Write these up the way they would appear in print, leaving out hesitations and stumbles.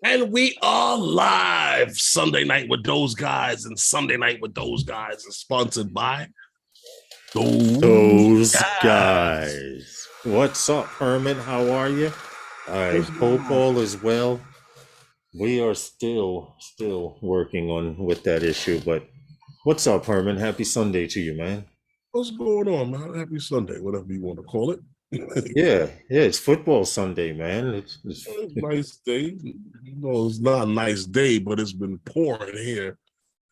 And we are live Sunday night with those guys, and Sunday night with those guys is sponsored by those Those guys. guys. What's up, Herman? How are you? I What's going hope on? all is well. We are still working on with that issue, but what's up, Herman? Happy Sunday to you, man. What's going on, man? Happy Sunday, whatever you want to call it. Yeah, it's football Sunday, man. Nice day. It's not a nice day, but it's been pouring here,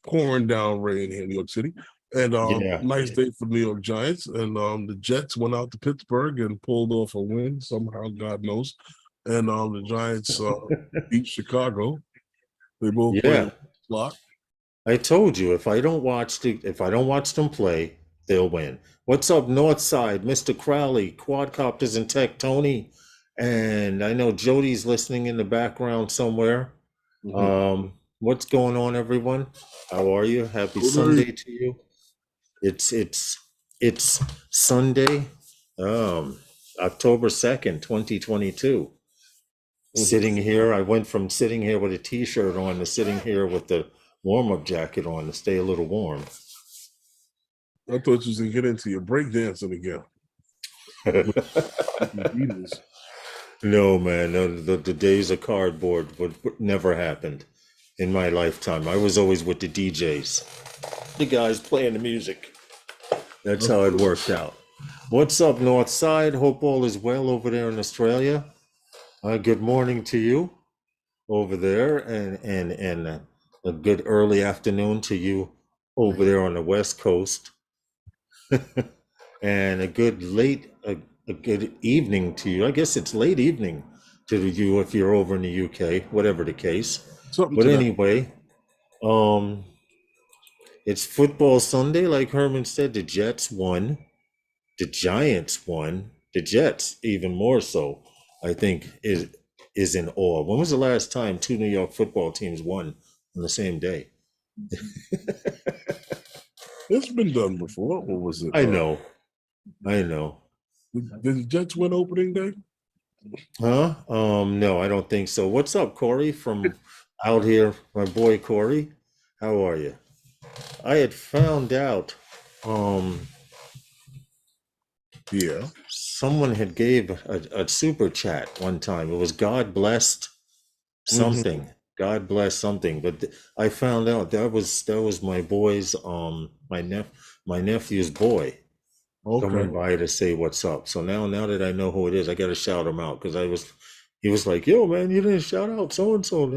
pouring down rain here in New York City. And Yeah. nice day for New York Giants. And the Jets went out to Pittsburgh and pulled off a win somehow, God knows. And the Giants beat Chicago. They both played Yeah. a block. I told you if I don't watch them play, they'll win. What's up, North Side, Mr. Crowley, Quadcopters and Tech, Tony, and I know Jody's listening in the background somewhere. What's going on, everyone? How are you? Happy Sunday to you. It's Sunday, October 2nd, 2022. Sitting here, I went from sitting here with a t-shirt on to sitting here with the warm-up jacket on to stay a little warm. I thought you was gonna get into your breakdancing again. No, man, no, the days of cardboard would never happened in my lifetime. I was always with the DJs, the guys playing the music. That's how it worked out. What's up, North Side? Hope all is well over there in Australia. Good morning to you over there, and a good early afternoon to you over there on the West Coast, and a good evening to you. I guess it's late evening to you if you're over in the UK, whatever the case. Something But to that. anyway, it's football Sunday, like Herman said. The Jets won, the Giants won, the Jets even more so. I think is in awe. When was the last time two New York football teams won on the same day? It's been done before. Or was it? I know. Did the Jets win opening day? Huh? No, I don't think so. What's up, Corey from out here? My boy Corey. How are you? I had found out Yeah. someone had gave a super chat one time. It was God blessed something. God bless something. But I found out that was my boy's my nephew's boy coming by to say what's up. So now that I know who it is, I got to shout him out because he was like, "Yo, man, you didn't shout out so and so."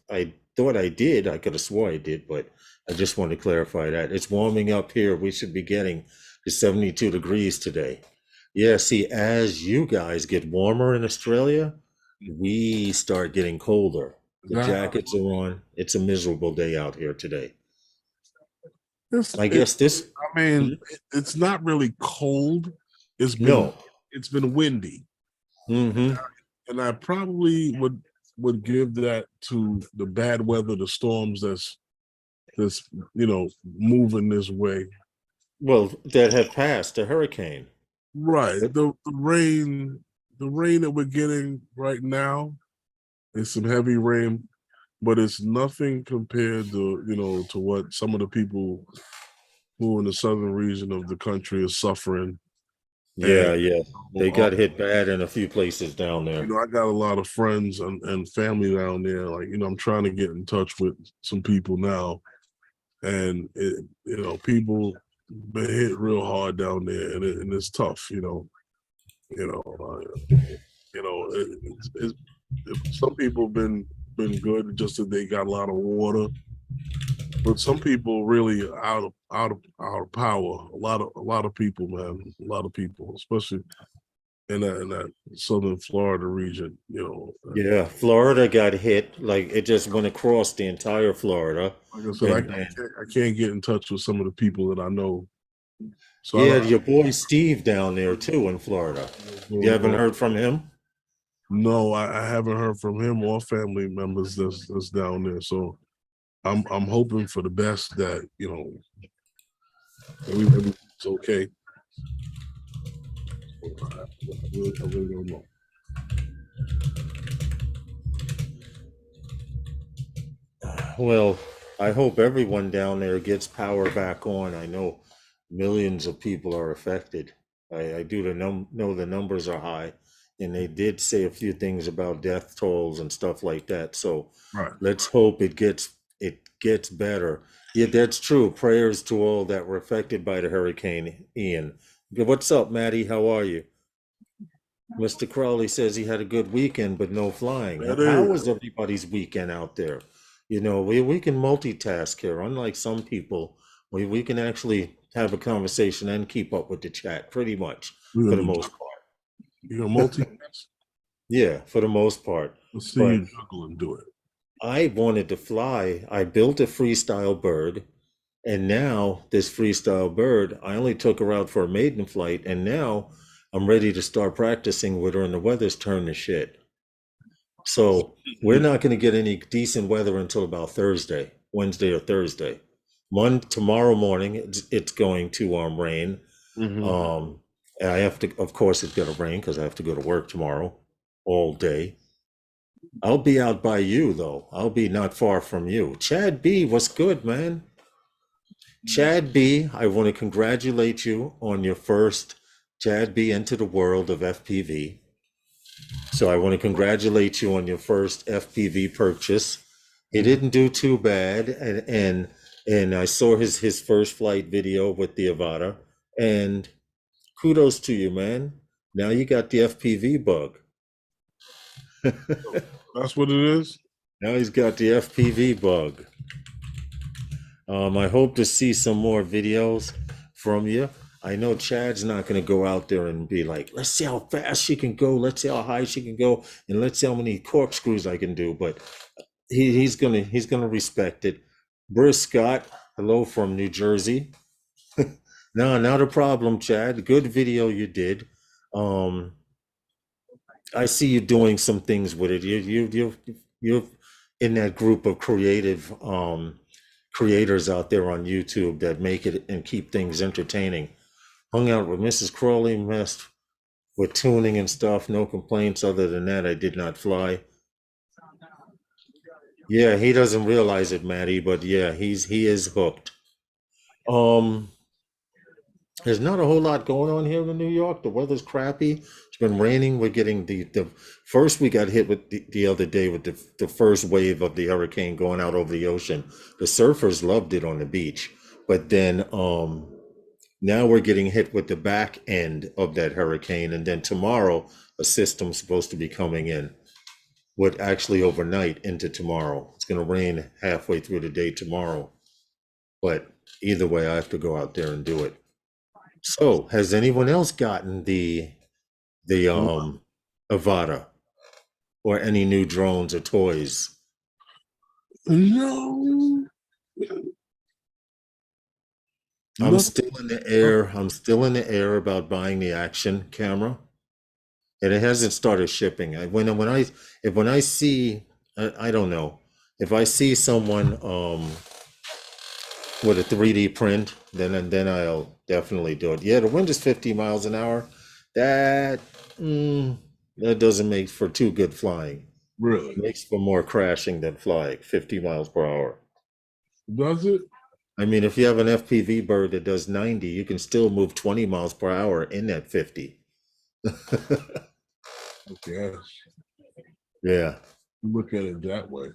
I thought I did. I could have swore I did, but I just want to clarify that it's warming up here. We should be getting to 72 degrees today. Yeah, see, as you guys get warmer in Australia, we start getting colder. The jackets are on. It's a miserable day out here today. I guess this. I mean, it's not really cold. It's been windy. And I probably would give that to the bad weather, the storms that's moving this way. Well, that have passed the hurricane. Right. The rain that we're getting right now is some heavy rain, but it's nothing compared to to what some of the people who in the southern region of the country are suffering. Yeah, they got hit bad in a few places down there. I got a lot of friends and family down there. Like, I'm trying to get in touch with some people now, and people been hit real hard down there, and it's tough. Some people been good, just that they got a lot of water, but some people really out of power. A lot of people, man. A lot of people, especially in that southern Florida region. Yeah, Florida got hit. Like it just went across the entire Florida. Like I said, I can't get in touch with some of the people that I know. So yeah, your boy Steve down there too in Florida. You haven't heard from him? No, I haven't heard from him or family members that's down there. So I'm hoping for the best that everything's okay. I really don't know. Well, I hope everyone down there gets power back on. I know millions of people are affected. I do know the numbers are high, and they did say a few things about death tolls and stuff like that. So Right. let's hope it gets better. Yeah, that's true. Prayers to all that were affected by the Hurricane Ian. What's up, Maddie? How are you? Mr. Crowley says he had a good weekend, but no flying. That How is. was everybody's weekend out there? You know, we can multitask here. Unlike some people, we can actually have a conversation and keep up with the chat pretty much We're for the gonna most you're gonna multi. yeah, for the most part. Let's see But you juggle and do it. I wanted to fly. I built a freestyle bird, and now this freestyle bird, I only took her out for a maiden flight, and now I'm ready to start practicing with her, and the weather's turned to shit. So we're not going to get any decent weather until about Thursday, Wednesday or Thursday. Tomorrow morning, it's going to rain. Mm-hmm. And I have to, of course, it's going to rain because I have to go to work tomorrow all day. I'll be out by you though. I'll be not far from you. Chad B, what's good, man? Chad B, I want to congratulate you on your first Chad B into the world of FPV. So I want to congratulate you on your first FPV purchase. He didn't do too bad, and I saw his first flight video with the Avata, and kudos to you, man. Now you got the FPV bug. That's what it is. Now he's got the FPV bug. I hope to see some more videos from you. I know Chad's not going to go out there and be like, let's see how fast she can go, let's see how high she can go, and let's see how many corkscrews I can do. But he's gonna respect it. Briss Scott, hello from New Jersey. No, not a problem, Chad. Good video you did. Um, I see you doing some things with it. You're in that group of creators out there on YouTube that make it and keep things entertaining. Hung out with Mrs. Crowley, messed with tuning and stuff. No complaints other than that. I did not fly. Yeah, he doesn't realize it, Maddie, but yeah, he is hooked. Um, there's not a whole lot going on here in New York. The weather's crappy. It's been raining. We're getting the first we got hit with the other day with the first wave of the hurricane going out over the ocean. The surfers loved it on the beach, but then now we're getting hit with the back end of that hurricane, and then tomorrow a system's supposed to be coming in. Would actually overnight into tomorrow. It's going to rain halfway through the day tomorrow. But either way, I have to go out there and do it. So, has anyone else gotten the Avata or any new drones or toys? No. I'm still in the air. I'm still in the air about buying the action camera, and it hasn't started shipping. When I see, I don't know, if I see someone with a 3D print, then I'll definitely do it. Yeah, the wind is 50 miles an hour. That that doesn't make for too good flying. Really? It makes for more crashing than flying. 50 miles per hour. Does it? I mean, if you have an FPV bird that does 90, you can still move 20 miles per hour in that 50. Okay. Yeah. Look at it that way.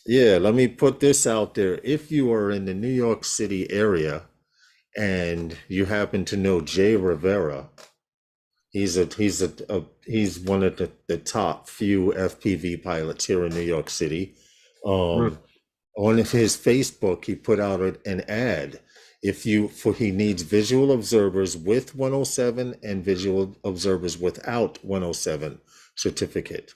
Yeah, let me put this out there. If you are in the New York City area and you happen to know Jay Rivera, he's one of the top few FPV pilots here in New York City. Really? On his Facebook, he put out an ad. He needs visual observers with 107 and visual observers without 107 certificate.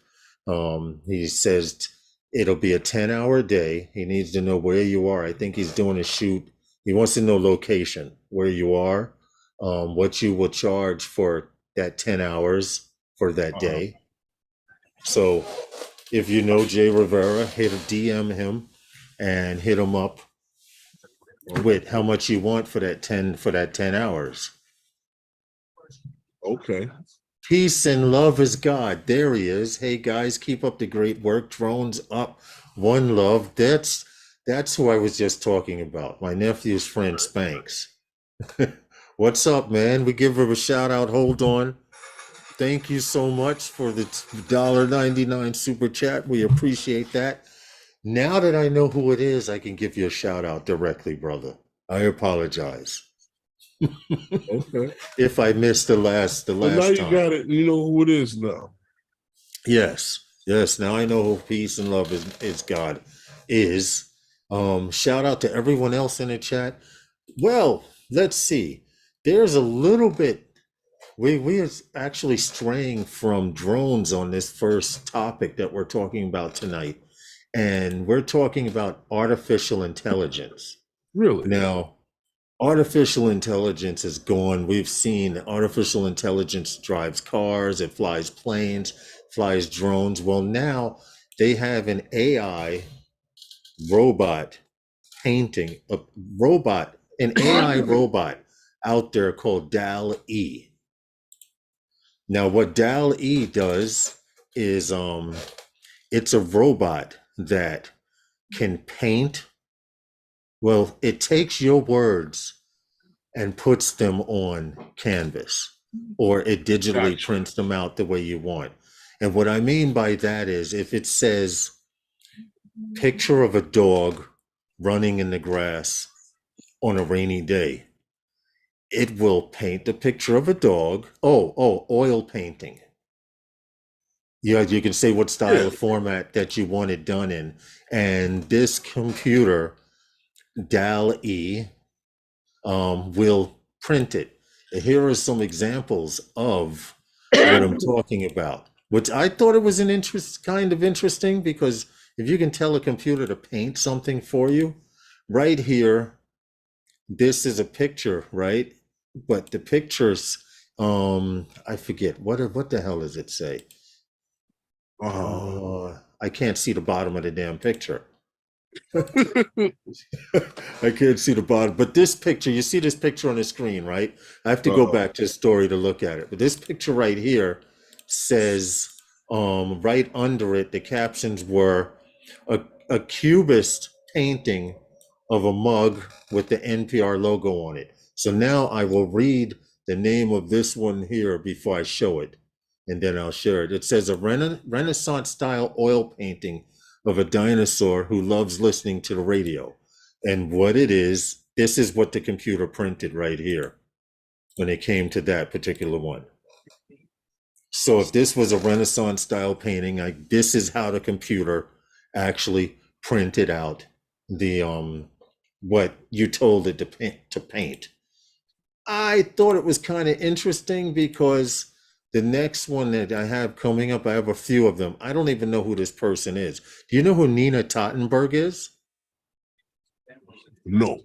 He says it'll be a 10-hour day. He needs to know where you are. I think he's doing a shoot. He wants to know location, where you are, what you will charge for that 10 hours for that day. So if you know Jay Rivera, DM him and hit him up with how much you want for that 10 hours. Okay. Peace and love is God. There he is. Hey guys, keep up the great work. Drones up. One love. That's who I was just talking about. My nephew's friend Spanks. What's up, man? We give her a shout out. Hold on. Thank you so much for the $1.99 super chat. We appreciate that. Now that I know who it is, I can give you a shout out directly, brother. I apologize. Okay. If I missed the last But now time. you got it. You know who it is now. Yes. Now I know who peace and love is God is. Shout out to everyone else in the chat. Well, let's see. There's a little bit. We are actually straying from drones on this first topic that we're talking about tonight, and we're talking about artificial intelligence. Really? Now, artificial intelligence is gone. We've seen artificial intelligence drives cars, it flies planes, flies drones. Well, now they have an AI robot painting an AI robot out there called DALL-E. Now, what DALL-E does is it's a robot that can paint. Well, it takes your words and puts them on canvas, or it digitally prints them out the way you want. And what I mean by that is if it says picture of a dog running in the grass on a rainy day, it will paint the picture of a dog. Oil painting. Yeah, you can say what style of format that you want it done in. And this computer, DALL-E, will print it. And here are some examples of what I'm talking about, which I thought it was kind of interesting, because if you can tell a computer to paint something for you, right here, this is a picture, right? But the pictures, I forget, what the hell does it say? I can't see the bottom of the damn picture. I can't see the bottom, but this picture, you see this picture on the screen, right? I have to go back to the story to look at it. But this picture right here says, right under it, the captions were a cubist painting of a mug with the NPR logo on it. So now I will read the name of this one here before I show it, and then I'll share it. It says a Renaissance style oil painting of a dinosaur who loves listening to the radio. And what it is, this is what the computer printed right here when it came to that particular one. So if this was a Renaissance style painting, this is how the computer actually printed out the what you told it to paint. I thought it was kind of interesting because the next one that I have coming up, I have a few of them. I don't even know who this person is. Do you know who Nina Tottenberg is? No.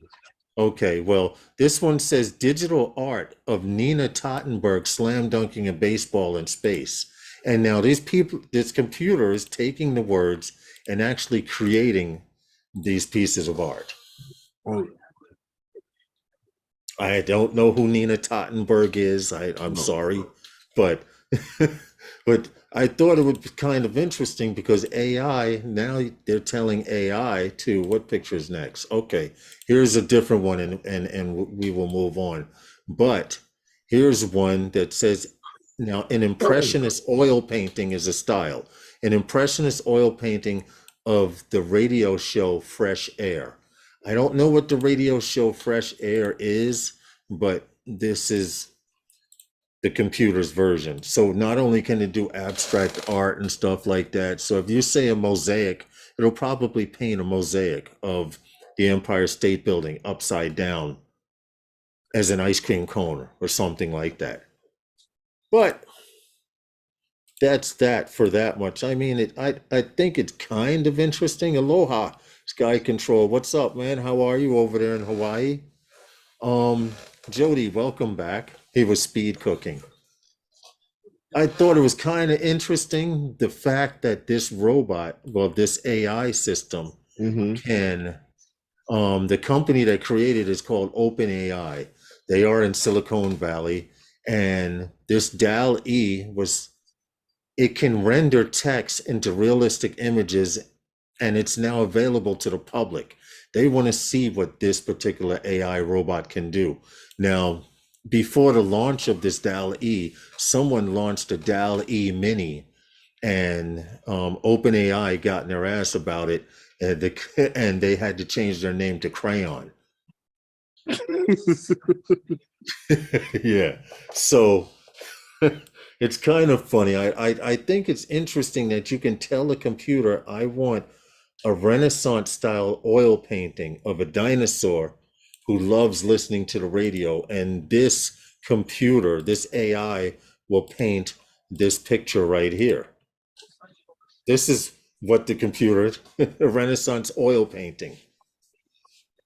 Okay, well, this one says digital art of Nina Tottenberg slam dunking a baseball in space. And now this computer is taking the words and actually creating these pieces of art. Oh. I don't know who Nina Tottenberg is. I'm sorry, but but I thought it would be kind of interesting because AI, now they're telling AI to, what picture is next? Okay, here's a different one, and we will move on. But here's one that says, now an impressionist oil painting is a style. An impressionist oil painting of the radio show Fresh Air. I don't know what the radio show Fresh Air is, but this is the computer's version. So not only can it do abstract art and stuff like that, so if you say a mosaic, it'll probably paint a mosaic of the Empire State Building upside down as an ice cream cone or something like that. But that's that for that much. I mean, I think it's kind of interesting. Aloha, Sky Control. What's up, man? How are you over there in Hawaii? Jody, welcome back. He was speed cooking. I thought it was kind of interesting, the fact that this robot, well, this AI system can, the company that created it is called OpenAI. They are in Silicon Valley, And this DALL-E it can render text into realistic images, and it's now available to the public. They want to see what this particular AI robot can do. Now, before the launch of this DALL-E, someone launched a DALL-E Mini, and OpenAI got in their ass about it, and they had to change their name to Crayon. Yeah. So it's kind of funny. I think it's interesting that you can tell the computer, I want a Renaissance style oil painting of a dinosaur who loves listening to the radio. And this computer, this AI, will paint this picture right here. This is what the computer, a Renaissance oil painting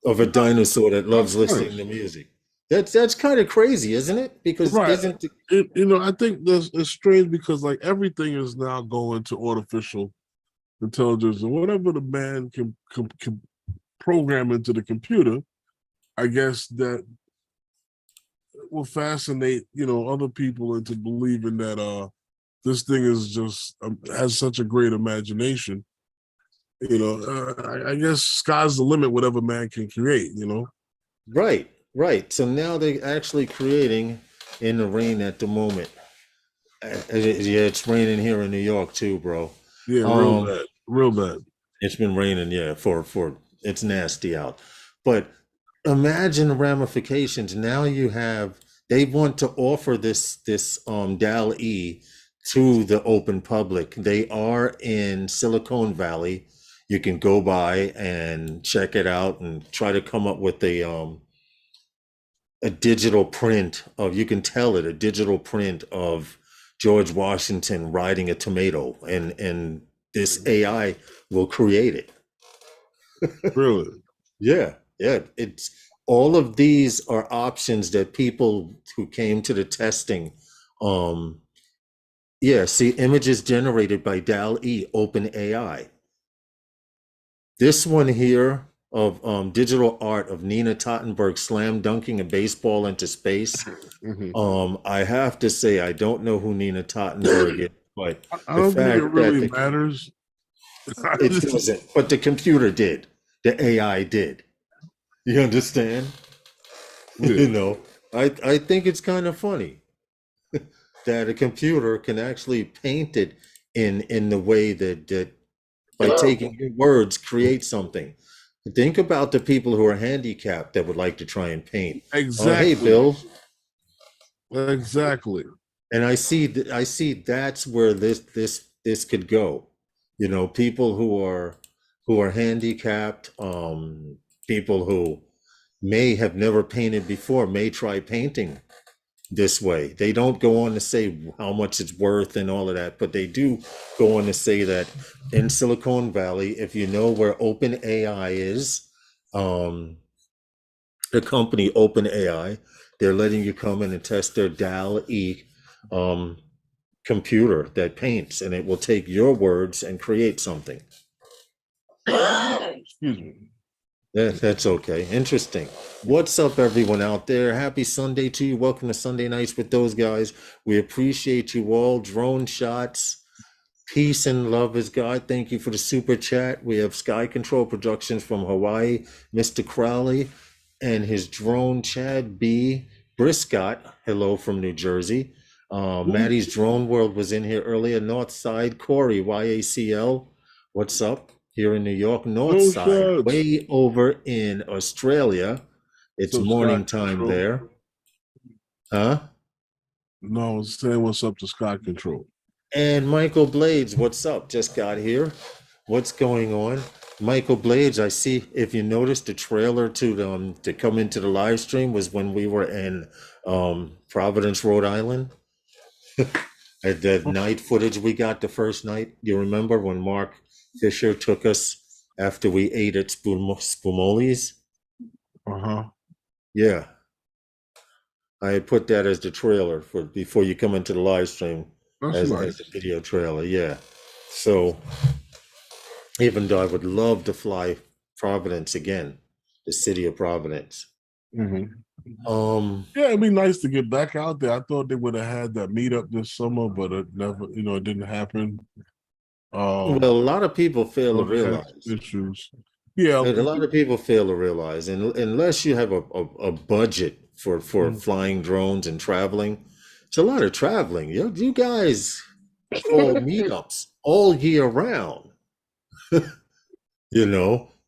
of a dinosaur that loves That's listening nice. to music. That's kind of crazy, isn't it? Because Right. isn't the, I think it's strange because like everything is now going to artificial intelligence, and whatever the man can program into the computer, I guess that will fascinate other people into believing that this thing is just has such a great imagination. I guess sky's the limit. Whatever man can create. right. So now they're actually creating in the rain at the moment. Yeah, it's raining here in New York too, bro. Yeah, real Um, bad, real bad. it's been raining, yeah, for it's nasty out. But imagine the ramifications. Now they want to offer this DALL-E to the open public. They are in Silicon Valley. You can go by and check it out and try to come up with a digital print of, you can tell it, a digital print of George Washington riding a tomato, and this AI will create it. Really. Yeah, it's all of these are options that people who came to the testing, um yeah, see, images generated by DALL-E Open AI. This one here of digital art of Nina Tottenberg slam dunking a baseball into space. I have to say, I don't know who Nina Tottenberg is, but I the don't think it fact that really matters. it doesn't, but the computer did, the AI did. You understand? Yeah, I think it's kind of funny that a computer can actually paint it in the way that by taking your words create something. Think about the people who are handicapped that would like to try and paint. Hey, exactly, Bill. exactly. And I see that's where this could go. People who are handicapped, people who may have never painted before may try painting this way. They don't go on to say how much it's worth and all of that, but they do go on to say that in Silicon Valley, if you know where OpenAI is, the company OpenAI, they're letting you come in and test their DALL-E computer that paints, and it will take your words and create something. Excuse me. That's okay. Interesting. What's up, everyone out there? Happy Sunday to you. Welcome to Sunday Nights with Those Guys. We appreciate you all. Drone shots. Peace and love is God. Thank you for the super chat. We have Sky Control Productions from Hawaii, Mr. Crowley, and his drone Chad B. Briscott. Hello from New Jersey. Maddie's Drone World was in here earlier. Northside Corey, YACL. What's up? Here in New York, north side, way over in Australia. It's morning time there. Huh? No, I was saying what's up to Sky Control. And Michael Blades, what's up? Just got here. What's going on? Michael Blades, I see, if you noticed, the trailer to come into the live stream was when we were in Providence, Rhode Island. At the night footage we got the first night. You remember when Mark Fisher took us after we ate at Spumoli's? Yeah. I had put that as the trailer for before you come into the live stream. As the video trailer, yeah. So even though I would love to fly Providence again, the city of Providence. Mhm. Um, Yeah, it'd be nice to get back out there. I thought they would have had that meetup this summer, but it never, it didn't happen. well, a lot of people fail to So they had realize. issues. Yeah. And a lot of people fail to realize, and unless you have a budget for Mhm. flying drones and traveling, it's a lot of traveling. You guys hold meetups all year round.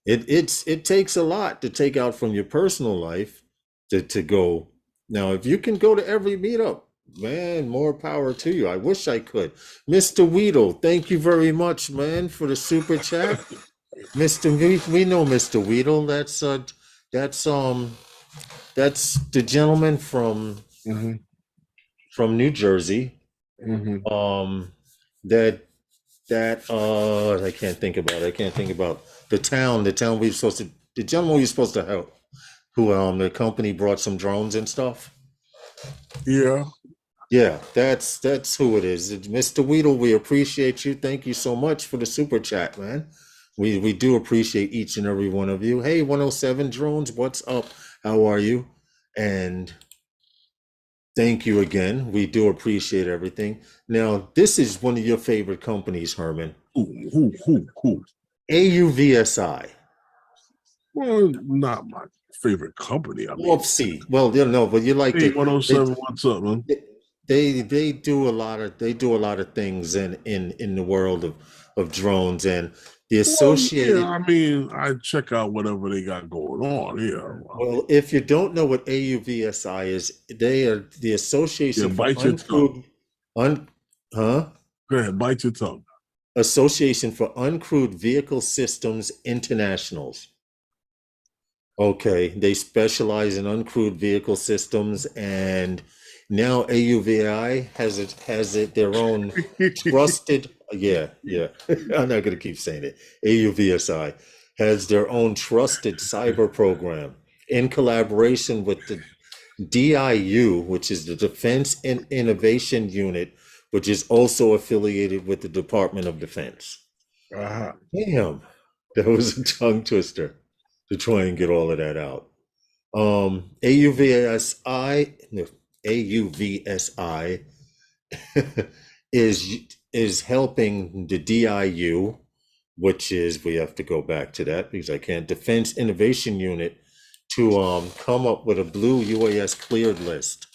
It takes a lot to take out from your personal life to go. Now, if you can go to every meetup, man, more power to you. I wish I could. Mr. Weedle, thank you very much, man, for the super chat. Mr. We know Mr. Weedle. That's that's the gentleman Mhm. from New Jersey. Mhm. Um that I can't think about it. I can't think about the town we were supposed to the gentleman we were supposed to help, who the company brought some drones and stuff. Yeah. Yeah, that's who it is. Mr. Weedle, we appreciate you. Thank you so much for the super chat, man. We do appreciate each and every one of you. Hey, 107 drones, what's up? How are you? And thank you again. We do appreciate everything. Now, this is one of your favorite companies, Herman. Who? AUVSI. Well, not my favorite company. I mean, Oopsie. Well, you know, but you like hey, to they 107, what's up, man? they do a lot of things in the world of drones and the Well, yeah, associated. I mean, I check out whatever they got going on. Yeah, I mean, Well, if you don't know what AUVSI is, they are the yeah, Association for bite your tongue. Uncrewed un huh Go ahead, bite your tongue. Association for Uncrewed Vehicle Systems Internationals. Okay, they specialize in uncrewed vehicle systems, and now AUVI has it their own trusted. Yeah. I'm not gonna keep saying it. AUVSI has their own trusted cyber program in collaboration with the DIU, which is the Defense Innovation Unit, which is also affiliated with the Department of Defense. Uh-huh. Damn, that was a tongue twister to try and get all of that out. AUVSI, no, AUVSI is is helping the DIU, which is we have to go back to that because I can't Defense Innovation Unit to come up with a blue UAS cleared list.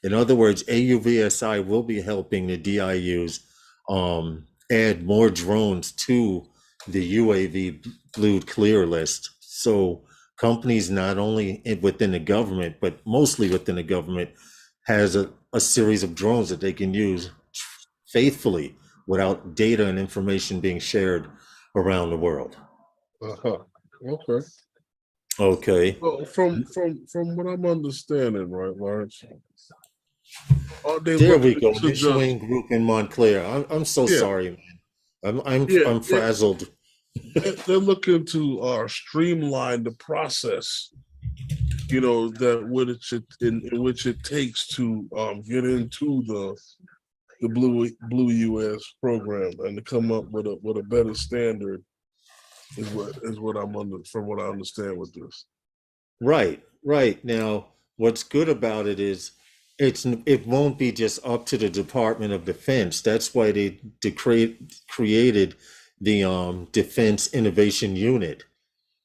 In other words, AUVSI will be helping the DIUs add more drones to the UAV blue clear list. So companies not only within the government, but mostly within the government, has a series of drones that they can use faithfully without data and information being shared around the world. Uh-huh. Okay. Okay. Well, from what I'm understanding, right, Lawrence, are they There we looking go. to Mission just Wing Group in Montclair. I'm so yeah, sorry, man. I'm yeah, frazzled. they're looking to streamline the process, that in which it takes to get into the blue US program and to come up with a better standard is what I'm under from what I understand with this. Right, right. Now, what's good about it is it won't be just up to the Department of Defense. That's why they created the Defense Innovation Unit.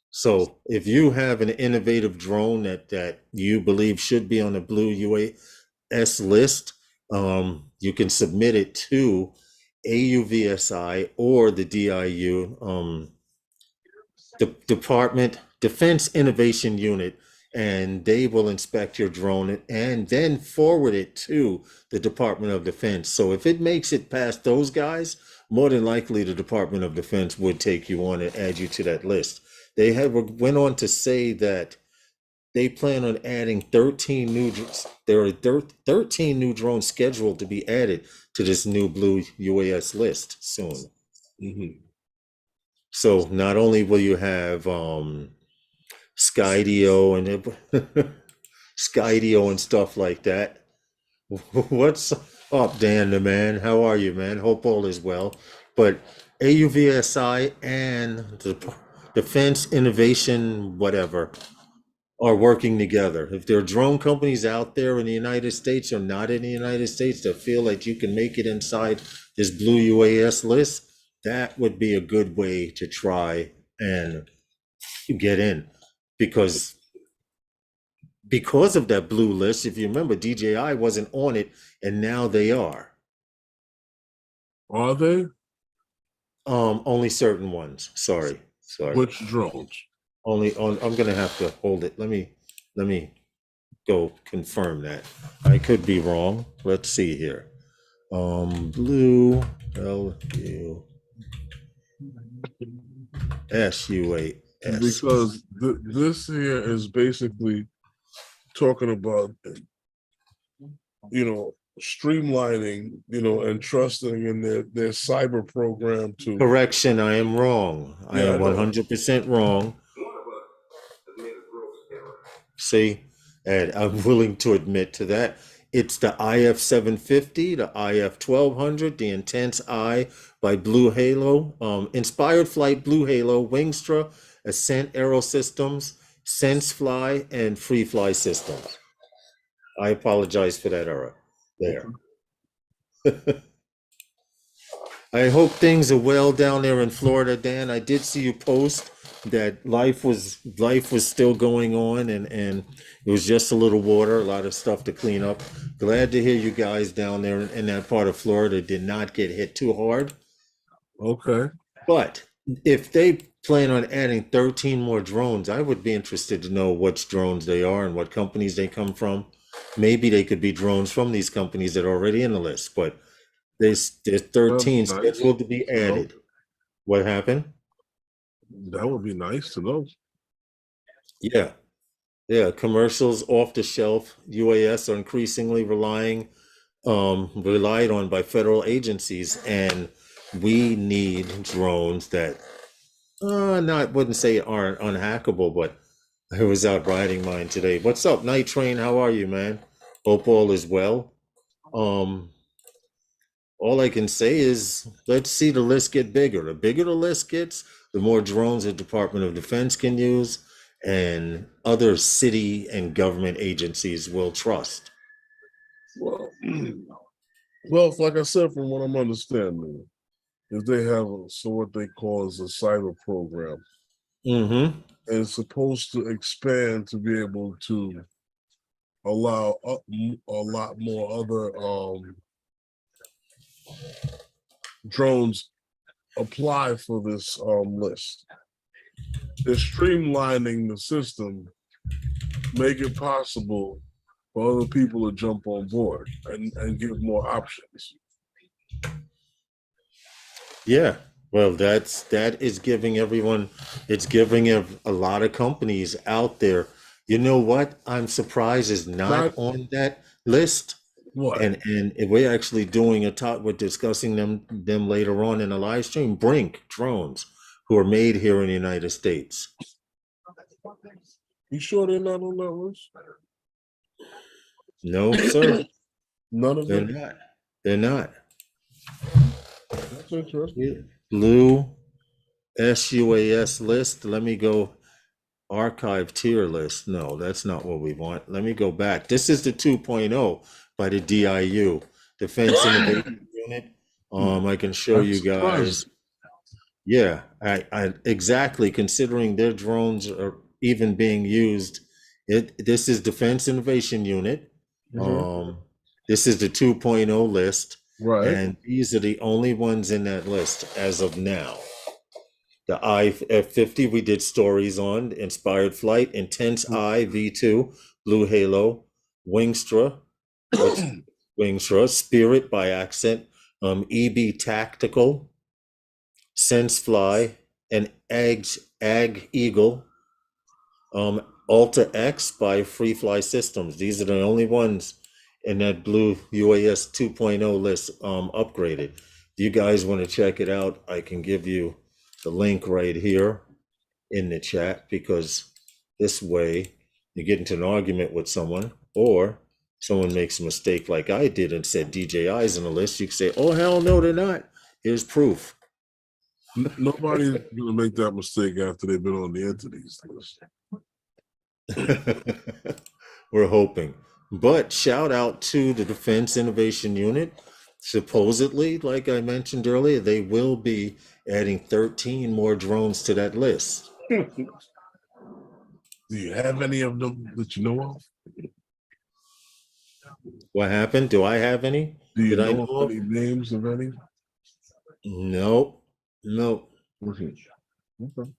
So if you have an innovative drone that you believe should be on the blue UAS list, you can submit it to AUVSI or the DIU, the Department Defense Innovation Unit, and they will inspect your drone and then forward it to the Department of Defense. So if it makes it past those guys, more than likely the Department of Defense would take you on and add you to that list. They went on to say that they plan on adding 13 new. There are 13 new drones scheduled to be added to this new blue UAS list soon. Mm-hmm. So not only will you have Skydio and Skydio and stuff like that. What's up, Dan the man? How are you, man? Hope all is well. But AUVSI and the Defense Innovation, whatever, are working together. If there are drone companies out there in the United States or not in the United States that feel like you can make it inside this blue UAS list, that would be a good way to try and get in. Because of that blue list, if you remember, DJI wasn't on it, and now they are. Are they? Only certain ones. Sorry. Which drones? Only on. I'm gonna have to hold it. Let me go confirm that. I could be wrong. Let's see here. Blue LU SU8S. Because this here is basically talking about, streamlining, and trusting in their cyber program to. Correction, I am wrong. I Yeah, am 100% wrong. See, and I'm willing to admit to that. It's the IF 750, the IF 1200, the Intense Eye by Blue Halo, Inspired Flight Blue Halo, Wingstra, Ascent Aero Systems, Sense Fly, and Free Fly Systems. I apologize for that error there. I hope things are well down there in Florida, Dan. I did see you post that life was still going on, and it was just a little water, a lot of stuff to clean up. Glad to hear you guys down there in that part of Florida did not get hit too hard. Okay. But if they plan on adding 13 more drones, I would be interested to know which drones they are and what companies they come from. Maybe they could be drones from these companies that are already in the list, but there's 13 scheduled to be added. What happened? That would be nice to know. Yeah. Commercials off the shelf UAS are increasingly relied on by federal agencies, and we need drones that wouldn't say aren't unhackable, but I was out riding mine today. What's up, Night Train? How are you, man? Hope all is well. All I can say is let's see the list get bigger. The bigger the list gets, the more drones the Department of Defense can use and other city and government agencies will trust. Well, like I said, from what I'm understanding, is they have what they call as a cyber program. Mm-hmm. And it's supposed to expand to be able to allow a lot more other drones apply for this list. They're streamlining the system, make it possible for other people to jump on board and give more options. Yeah, well, that is giving everyone, it's giving a lot of companies out there. You know what? I'm surprised is not on that list. What? And we're actually doing we're discussing them later on in a live stream. Brink drones, who are made here in the United States. You sure they're not on that list? No, sir. None of them? They're not. That's interesting. Blue SUAS list. Let me go archive tier list. No, that's not what we want. Let me go back. This is the 2.0 by the DIU, Defense Innovation Unit. I can show you guys. Yeah, I exactly, considering their drones are even being used. This is Defense Innovation Unit. Mm-hmm. This is the 2.0 list. Right. And these are the only ones in that list as of now. The IF-50 we did stories on, Inspired Flight, Intense Eye V2, Blue Halo, Wingstra, Spirit by Accent, EB Tactical, Sense Fly, and Ag Eagle, Alta X by Free Fly Systems. These are the only ones in that blue UAS 2.0 list upgraded. If you guys want to check it out, I can give you the link right here in the chat, because this way you get into an argument with someone, or someone makes a mistake like I did and said DJI's in the list, you can say, oh, hell no, they're not. Here's proof. Nobody's going to make that mistake after they've been on the entities list. We're hoping. But shout out to the Defense Innovation Unit. Supposedly, like I mentioned earlier, they will be adding 13 more drones to that list. Do you have any of them that you know of? What happened? Do I have any? Do you Did I know know of of? any names of any? Nope. Nope. Okay. Okay.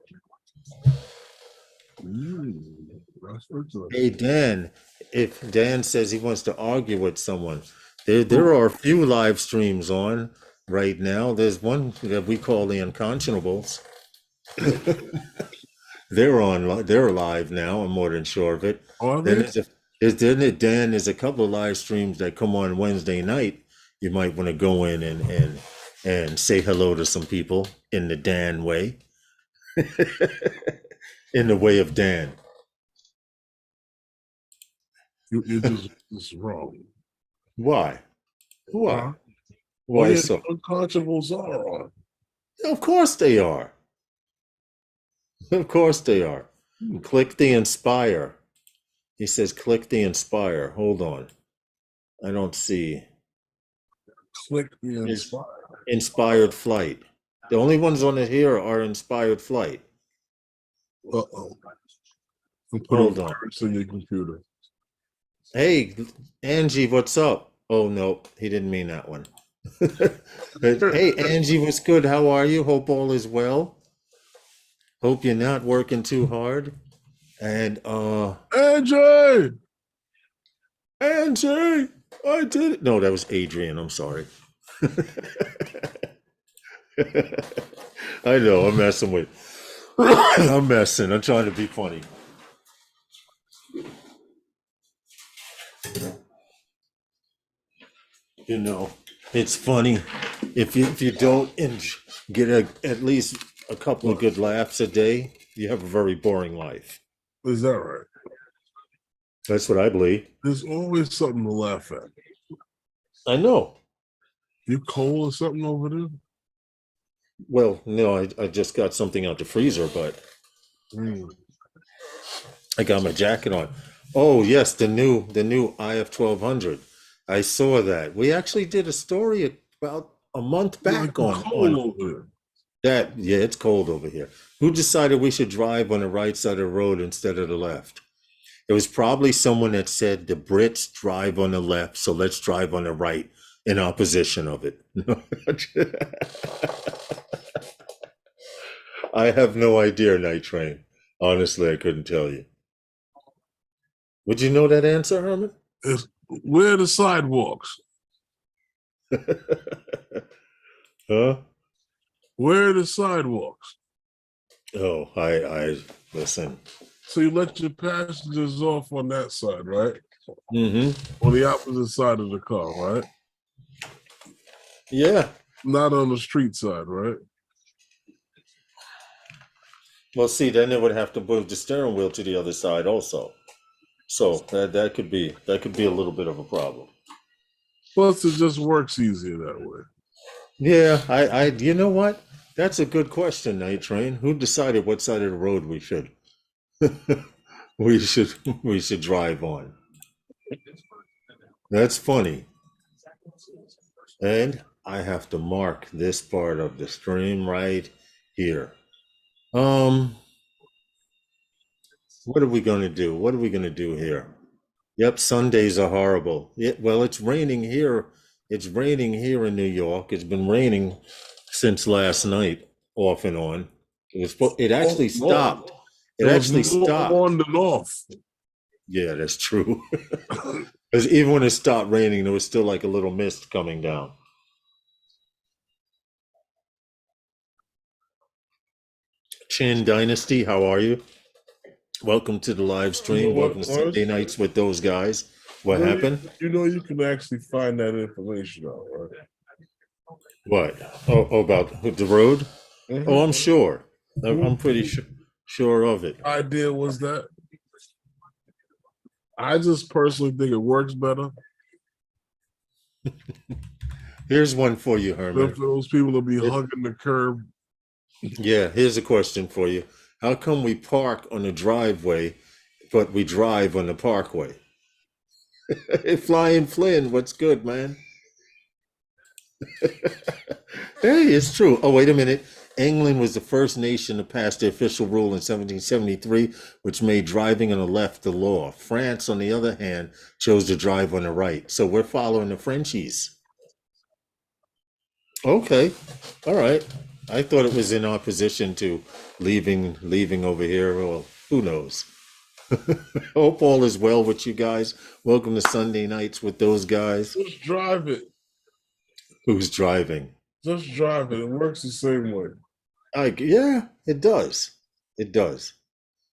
That's interesting. Hey Dan, if Dan says he wants to argue with someone, there are a few live streams on right now. There's one that we call the Unconscionables. They're live now. I'm more than sure of it. Are Then they? Dan, there's a couple of live streams that come on Wednesday night. You might want to go in and say hello to some people in the Dan way. In the way of Dan. You're just wrong. Why? Why? Huh? Why Yeah, so? unconscionables are on. Of course they are. Of course they are. Click the inspire. He says click the inspire. Hold on. I don't see. Click the It's inspire. inspired flight. The only ones on it here are inspired flight. Uh-oh. Put Hold a on. virus in your computer. Hey, Angie, what's up? Oh, no, he didn't mean that one. Hey, Angie, what's good? How are you? Hope all is well. Hope you're not working too hard. And Angie! Angie, I did it. No, that was Adrian. I'm sorry. I know, I'm messing with. I'm messing. I'm trying to be funny. You know, it's funny if you don't get at least a couple of good laughs a day, you have a very boring life. Is that right? That's what I believe. There's always something to laugh at. I know. You cold or something over there? Well, no, I just got something out the freezer, but I got my jacket on. Oh yes, the new IF 1200. I saw that. We actually did a story about a month back cold on over there. that. Yeah, it's cold over here. Who decided we should drive on the right side of the road instead of the left? It was probably someone that said the Brits drive on the left, so let's drive on the right in opposition of it. I have no idea, Night Train. Honestly, I couldn't tell you. Would you know that answer, Herman? Where are the sidewalks? Huh? Where are the sidewalks? Oh, I listen. So you let your passengers off on that side, right? Mm-hmm. On the opposite side of the car, right? Yeah. Not on the street side, right? Well, see, then they would have to move the steering wheel to the other side also. So that could be a little bit of a problem. Plus, it just works easier that way. Yeah, I you know what? That's a good question, Night Train. Who decided what side of the road we should we should drive on? That's funny. And I have to mark this part of the stream right here. What are we going to do? What are we going to do here? Yep, Sundays are horrible. Well, it's raining here. It's raining here in New York. It's been raining since last night, off and on. It actually stopped. It actually stopped. On and off. Yeah, that's true. Because even when it stopped raining, there was still like a little mist coming down. Chin Dynasty, how are you? Welcome to the live stream. Welcome to Sunday Nights with Those Guys. What happened? You know you can actually find that information out, right? What? Oh, about the road? Mm-hmm. Oh, I'm sure. I'm pretty sure of it. Idea was that? I just personally think it works better. Here's one for you, Herman. For those people that be hugging the curb. Yeah, here's a question for you. How come we park on the driveway but we drive on the parkway. Flying Flynn, what's good, man? Hey, it's true. Oh, wait a minute. England was the first nation to pass the official rule in 1773, which made driving on the left the law. France, on the other hand, chose to drive on the right. So we're following the Frenchies. Okay. All right. I thought it was in opposition to leaving over here. Well, who knows? Hope all is well with you guys. Welcome to Sunday Nights with Those Guys. Just drive it. Who's driving? Just drive it. It works the same way. Yeah, it does. It does.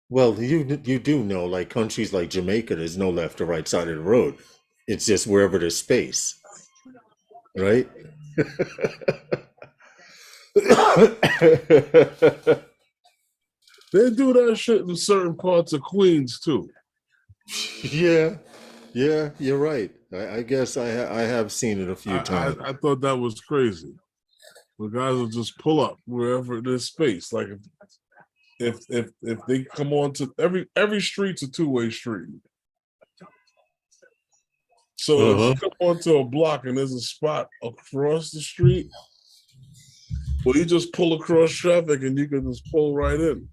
Well, you do know, like countries like Jamaica, there's no left or right side of the road. It's just wherever there's space, right? They do that shit in certain parts of Queens too. Yeah, you're right. I guess I have seen it a few times. I thought that was crazy. The guys will just pull up wherever there's space. Like if they come on to every street's a two-way street. So if you come onto a block and there's a spot across the street, well, you just pull across traffic and you can just pull right in.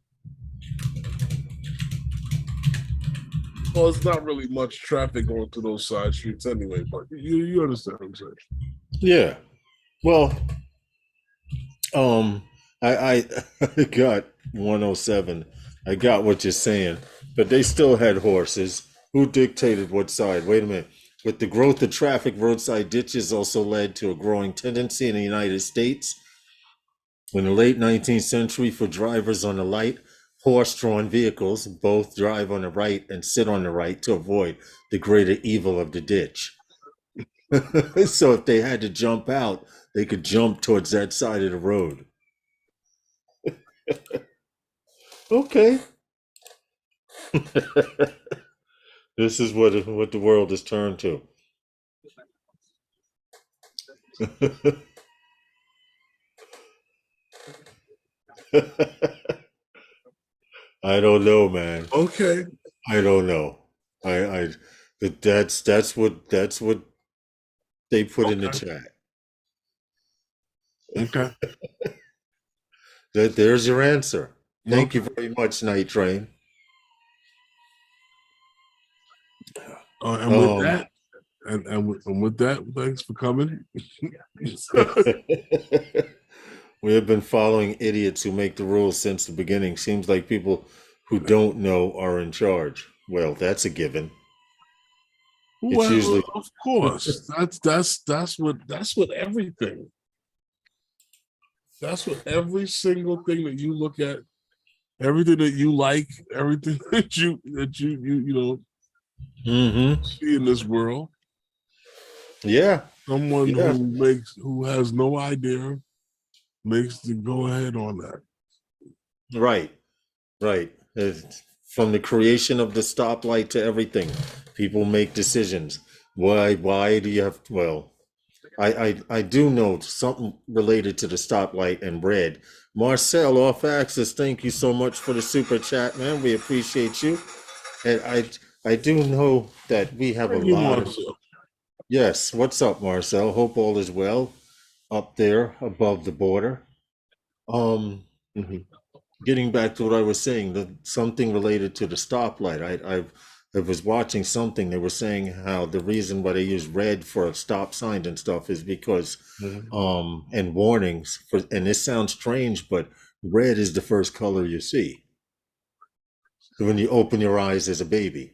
Well, it's not really much traffic going through those side streets anyway, but you understand what I'm saying. Yeah. Well, I got 107. I got what you're saying, but they still had horses. Who dictated what side? Wait a minute. With the growth of traffic, roadside ditches also led to a growing tendency in the United States in the late 19th century for drivers on the light horse-drawn vehicles both drive on the right and sit on the right to avoid the greater evil of the ditch. So if they had to jump out, they could jump towards that side of the road. Okay. This is what the world has turned to. I don't know, man. Okay. I don't know. But that's what they put in the chat. Okay. There's your answer. Thank you very much, Night Train. And with that, and with that, thanks for coming. We have been following idiots who make the rules since the beginning. Seems like people who don't know are in charge. Well, that's a given. Well, usually... of course, that's what everything. That's what every single thing that you look at, everything that you like, everything that you know see in this world. Yeah. Someone who has no idea makes the go ahead on that. Right. From the creation of the stoplight to everything, people make decisions. Why do you have? Well, I do know something related to the stoplight and red. Marcel off axis, thank you so much for the super chat, man. We appreciate you. And I do know that we have a lot of. Yes, what's up, Marcel? Hope all is well up there above the border. Getting back to what I was saying, something related to the stoplight. I was watching something. They were saying how the reason why they use red for stop signs and stuff is because and warnings for. And this sounds strange, but red is the first color you see when you open your eyes as a baby.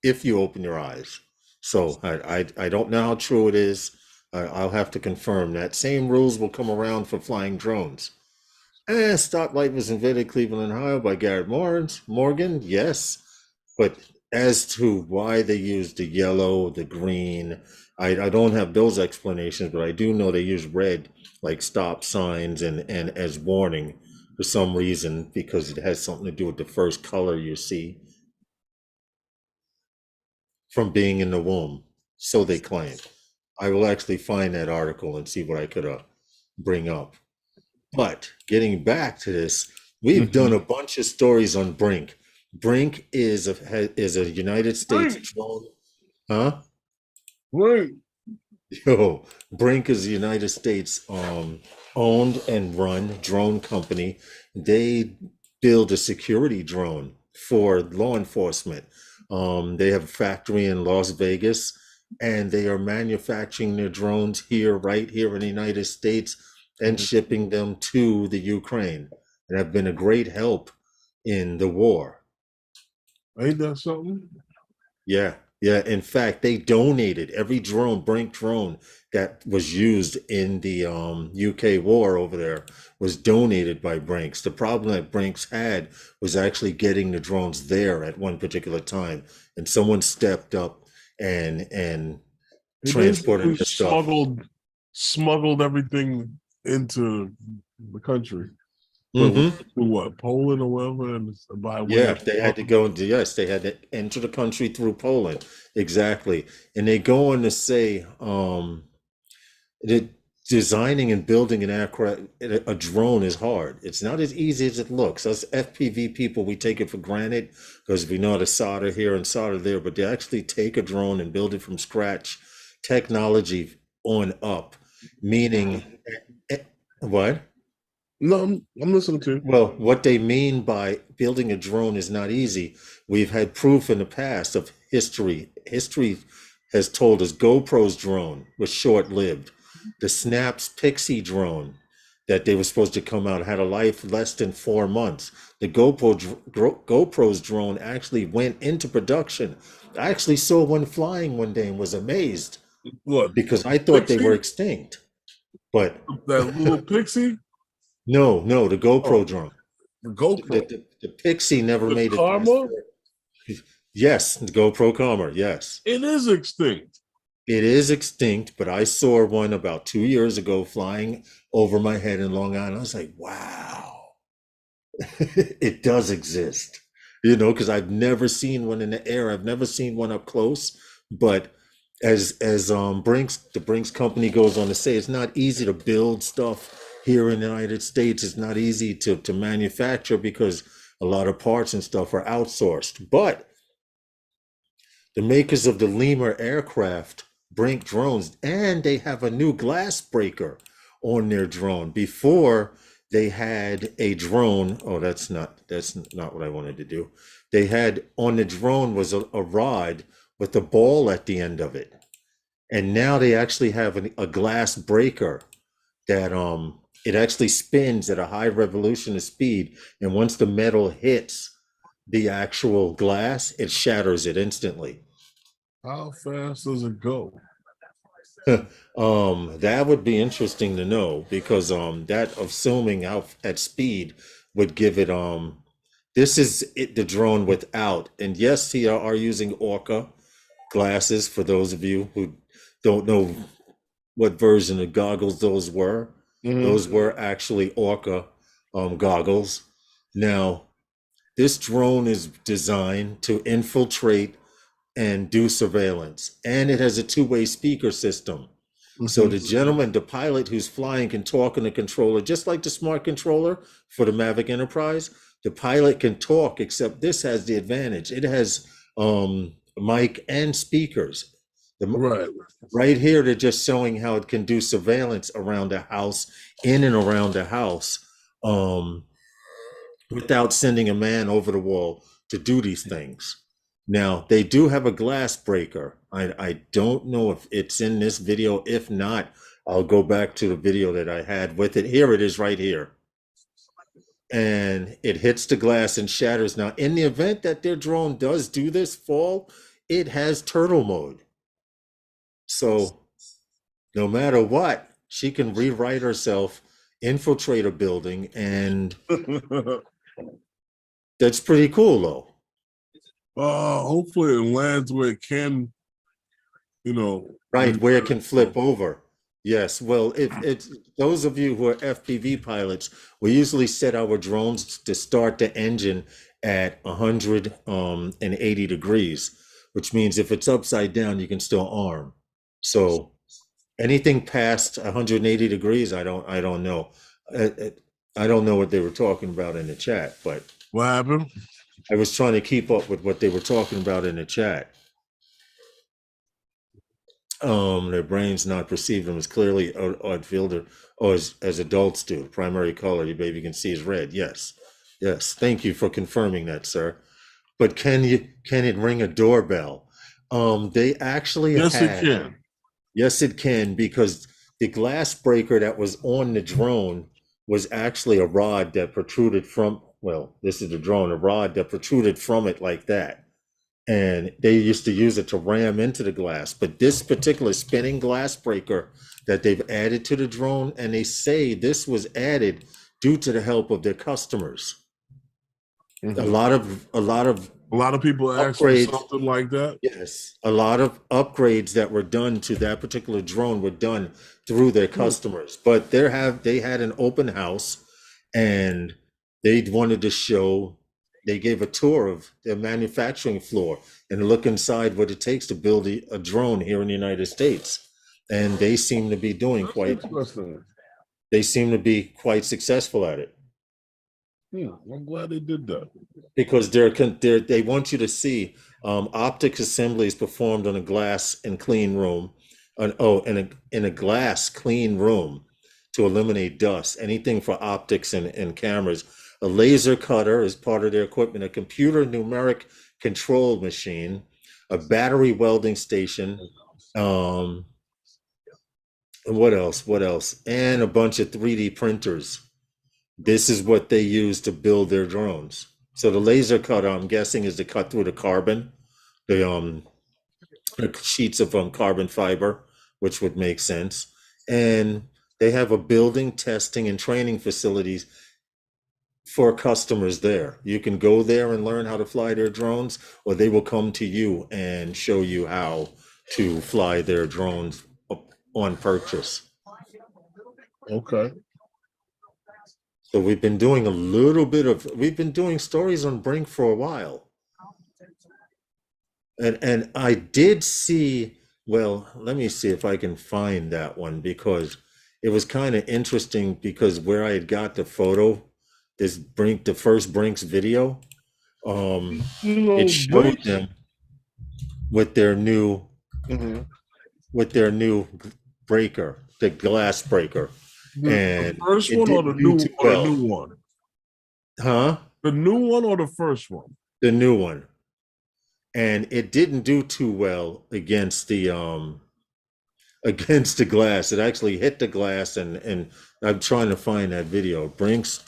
If you open your eyes. So I don't know how true it is. I'll have to confirm that. Same rules will come around for flying drones. Stoplight was invented in Cleveland, Ohio by Garrett Morgan, yes. But as to why they use the yellow, the green, I don't have those explanations, but I do know they use red like stop signs and as warning for some reason, because it has something to do with the first color you see from being in the womb. So they claim. I will actually find that article and see what I could bring up. But getting back to this, we've done a bunch of stories on Brink. Brink is a United States Right, drone, huh? right. Yo, Brink is a United States owned and run drone company. They build a security drone for law enforcement. They have a factory in Las Vegas, and they are manufacturing their drones here, right here in the United States, and Mhm. shipping them to the Ukraine, and have been a great help in the war. Ain't that something? Yeah, yeah. In fact, they donated every drone, Brink drone that was used in the UK war over there was donated by Brinks. The problem that Brinks had was actually getting the drones there at one particular time, and someone stepped up and They transported basically the stuff. smuggled everything into the country. But Hmm. through what, Poland or whatever, and it's by way Yeah, of they had to go into, yes, they had to enter the country through Poland. Exactly. And they go on to say, the designing and building an aircraft, a drone is hard. It's not as easy as it looks. Us FPV people, we take it for granted because we know how to solder here and solder there, but to actually take a drone and build it from scratch, technology on up, meaning what? No, I'm listening to you. Well, what they mean by building a drone is not easy. We've had proof in the past of history. History has told us GoPro's drone was short-lived. The Snap's Pixie drone that they were supposed to come out had a life less than 4 months. The GoPro's drone actually went into production. I actually saw one flying one day and was amazed What, because I thought they were Pixie? extinct. But That little Pixie? no, no, the GoPro Oh, drone. the The, GoPro. the Pixie never The made it past Karma? there. Yes, the GoPro Commer, yes. It is extinct. It is extinct, but I saw one about 2 years ago flying over my head in Long Island. I was like, wow, it does exist. Because I've never seen one in the air. I've never seen one up close. But as the Brinks company goes on to say, it's not easy to build stuff here in the United States. It's not easy to manufacture because a lot of parts and stuff are outsourced. But the makers of the Lemur aircraft, Brink drones, and they have a new glass breaker on their drone. Before they had a drone. Oh, that's not what I wanted to do. They had on the drone was a rod with a ball at the end of it. And now they actually have a glass breaker that it actually spins at a high revolution of speed. And once the metal hits the actual glass, it shatters it instantly. How fast does it go? That would be interesting to know because that assuming how at speed would give it this is it the drone without, and yes, he are using Orca glasses for those of you who don't know what version of goggles those were. Hmm. Those were actually Orca goggles. Now, this drone is designed to infiltrate and do surveillance, and it has a two-way speaker system. So Hmm. the gentleman, the pilot who's flying, can talk in the controller, just like the smart controller for the Mavic Enterprise. The pilot can talk, except this has the advantage. It has mic and speakers. Right. Right here, they're just showing how it can do surveillance around the house, in and around the house, um, without sending a man over the wall to do these things. Now, they do have a glass breaker. I don't know if it's in this video. If not, I'll go back to the video that I had with it. Here it is right here. And it hits the glass and shatters. Now, in the event that their drone does do this fall, it has turtle mode. So no matter what, she can rewrite herself, infiltrate a building, and that's pretty cool though. Hopefully it lands where it can, you know, Right, where it revert can flip itself. over. Yes, well, if it's those of you who are FPV pilots, we usually set our drones to start the engine at 180 degrees, which means if it's upside down, you can still arm. So anything past 180 degrees, I don't know. I don't know what they were talking about in the chat, but What happened? I was trying to keep up with what they were talking about in the chat. Their brains not perceive them as clearly odd fielder or as adults do. The primary color your baby can see is red. Yes. Yes. Thank you for confirming that, sir. But can it ring a doorbell? They actually Yes, it had, can. yes, it can, because the glass breaker that was on the drone was actually a rod that protruded from, well, this is the drone, a rod that protruded from it like that. And they used to use it to ram into the glass. But this particular spinning glass breaker that they've added to the drone, and they say this was added due to the help of their customers. Mm-hmm. A lot of people ask for upgrades, something like that. yes, a lot of upgrades that were done to that particular drone were done through their customers. But they had an open house, and they wanted to show. They gave a tour of their manufacturing floor and look inside what it takes to build a drone here in the United States, and they seem to be doing They seem to be quite successful at it. I'm glad they did that. Because they want you to see optic assemblies performed on a glass and clean room, in a glass clean room to eliminate dust. Anything for optics and cameras. A laser cutter is part of their equipment. A computer numeric control machine, a battery welding station. And what else? What else? And a bunch of 3D printers. This is what they use to build their drones. So the laser cutter, I'm guessing, is to cut through the carbon, the sheets of carbon fiber, which would make sense. And they have a building, testing, and training facilities for customers there. You can go there and learn how to fly their drones, or they will come to you and show you how to fly their drones on purchase. Okay. So we've been doing stories on Brink for a while. And I did see, well, let me see if I can find that one, because it was kind of interesting, because where I had got the photo, the first Brink's video, it showed them with their new breaker, the glass breaker. And the first one or the new one? Huh? The new one or the first one? The new one. And it didn't do too well against the glass. It actually hit the glass, and I'm trying to find that video. Brink's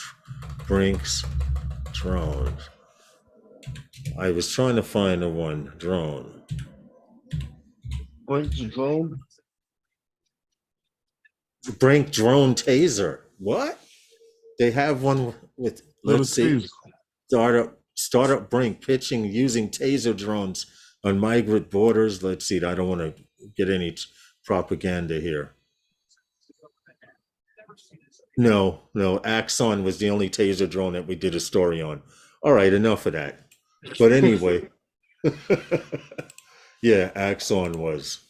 drone. I was trying to find the one drone. Brink's drone? Brink drone taser. What? They have one with, let's see, startup Brink pitching using taser drones on migrant borders. Let's see, I don't want to get any propaganda here. No, Axon was the only taser drone that we did a story on. All right, enough of that. But anyway, yeah, Axon was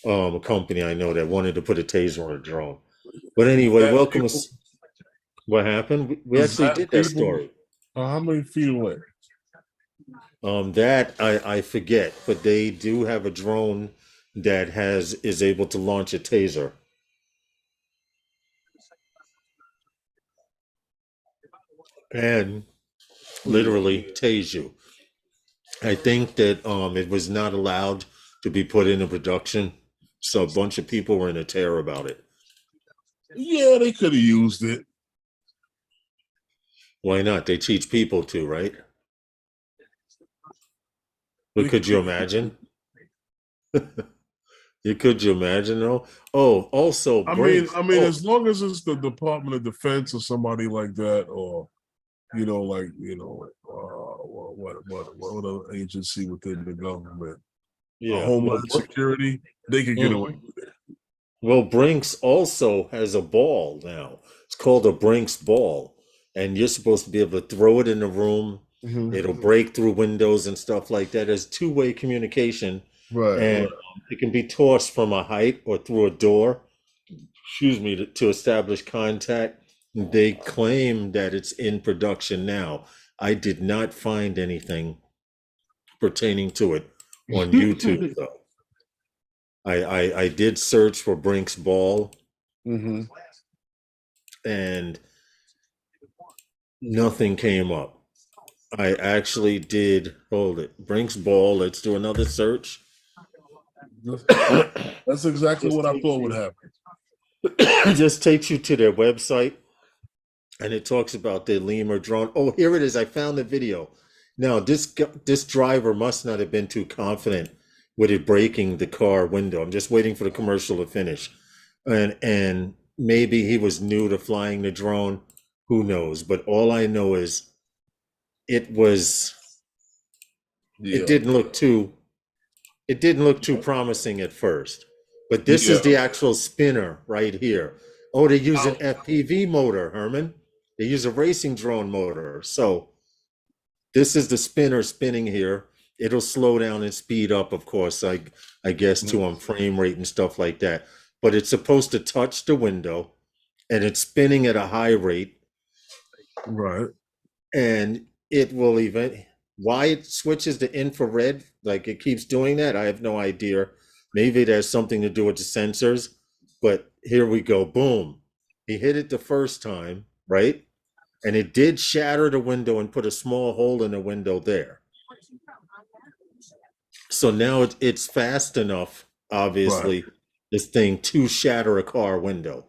a company I know that wanted to put a taser on a drone. But anyway, welcome. What happened? We actually did that story. How many feet away? That I forget, but they do have a drone that is able to launch a taser. And literally tase you. I think that it was not allowed to be put into production, so a bunch of people were in a tear about it. Yeah, they could have used it. Why not? They teach people to, right? But could you imagine? Could you imagine though? Oh, also, I mean, as long as it's the Department of Defense or somebody like that, or what other agency within the government? Yeah, Homeland Security, they could get away with it. Well, Brinks also has a ball now. It's called a Brinks ball, and you're supposed to be able to throw it in the room. It'll break through windows and stuff like that. There's two-way communication, and it can be tossed from a height or through a door. To establish contact. They claim that it's in production now. I did not find anything pertaining to it on YouTube, though. I did search for Brink's Ball, and nothing came up. I actually did, hold it, Brink's Ball. Let's do another search. That's exactly what I thought would happen. It just takes you to their website, and it talks about the lemur drone. Oh, here it is. I found the video. Now, this driver must not have been too confident with it breaking the car window. I'm just waiting for the commercial to finish. And maybe he was new to flying the drone. Who knows? But all I know is it didn't look too promising at first. But this is the actual spinner right here. Oh, they use an FPV motor, Herman. They use a racing drone motor. So this is the spinner spinning here. It'll slow down and speed up, of course, I guess, to frame rate and stuff like that. But it's supposed to touch the window, and it's spinning at a high rate. Right. And it will why it switches to infrared, like it keeps doing that, I have no idea. Maybe it has something to do with the sensors. But here we go. Boom. He hit it the first time, right? And it did shatter the window and put a small hole in the window there. So now it's fast enough, obviously, right, this thing to shatter a car window.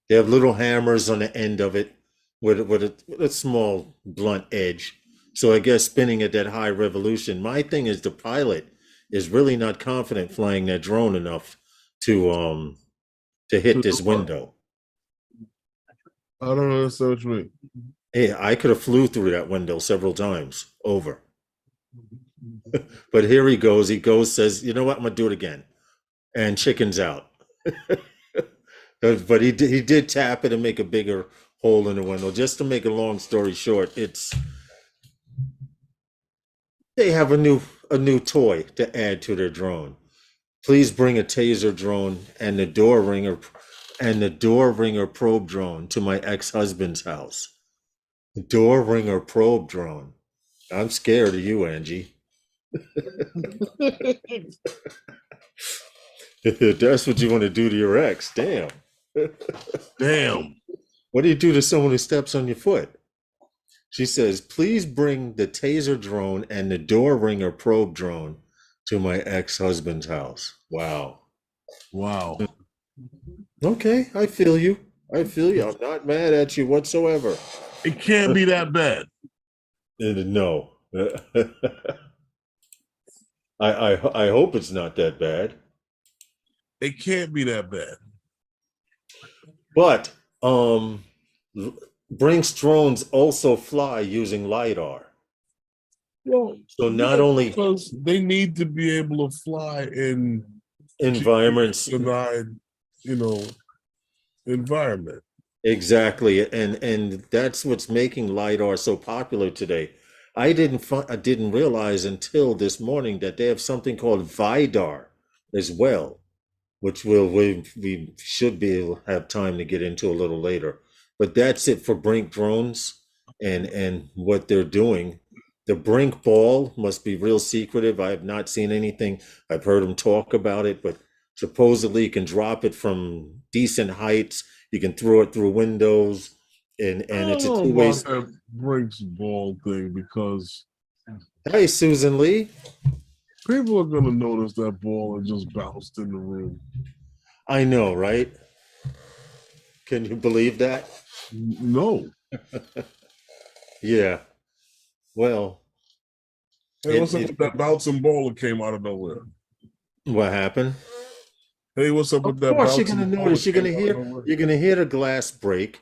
They have little hammers on the end of it with a small blunt edge. So I guess spinning at that high revolution. My thing is the pilot is really not confident flying that drone enough to hit this window. I don't understand what you mean. Hey, I could have flew through that window several times over. But here he goes. He goes, says, you know what? I'm going to do it again. And chickens out. But he did tap it and make a bigger hole in the window. Just to make a long story short, they have a new toy to add to their drone. Please bring a taser drone and the door ringer probe drone to my ex-husband's house. Door ringer probe drone. I'm scared of you, Angie. If that's what you want to do to your ex, damn. Damn. What do you do to someone who steps on your foot? She says, please bring the taser drone and the door ringer probe drone to my ex-husband's house. Wow. Okay, I feel you. I'm not mad at you whatsoever. It can't be that bad. No. I hope it's not that bad. It can't be that bad. But Brink's drones also fly using LiDAR. Well, so not only because they need to be able to fly in environments denied, environment. Exactly, and that's what's making LiDAR so popular today. I didn't realize until this morning that they have something called VIDAR as well, which we should be able to have time to get into a little later. But that's it for Brink drones and what they're doing. The Brink ball must be real secretive. I have not seen anything. I've heard them talk about it, but supposedly you can drop it from decent heights. You can throw it through windows, and it's a two-way. That Brink's ball thing, because hey, Susan Lee, people are gonna notice that ball and just bounced in the room. I know, right? Can you believe that? No. Yeah. Well. Hey, what's up with that bouncing ball that came out of nowhere? What happened? Hey, what's up with that? Of course, you're gonna notice. You're gonna hear the glass break,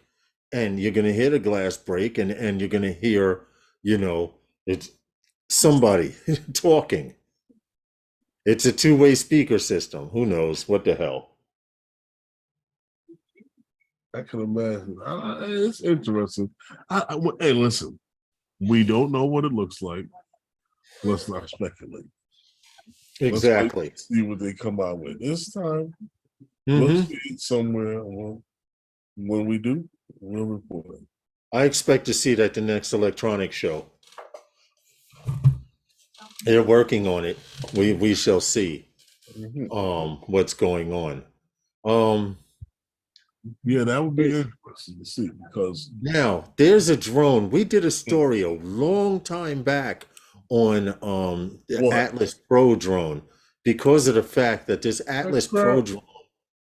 and you're gonna hear the glass break, and you're gonna hear, it's somebody talking. It's a two-way speaker system. Who knows? What the hell? I can imagine. It's interesting. Hey, listen, we don't know what it looks like. Let's not speculate. Exactly. Let's see what they come out with this time. We'll see it somewhere. When we do, we'll report it. I expect to see it at the next electronics show. They're working on it. We shall see Mhm. what's going on. Um, Yeah, that would be interesting to see because Now, there's a drone. We did a story a long time back on the what? Atlas Pro drone because of the fact that this That's Atlas Pro crap. drone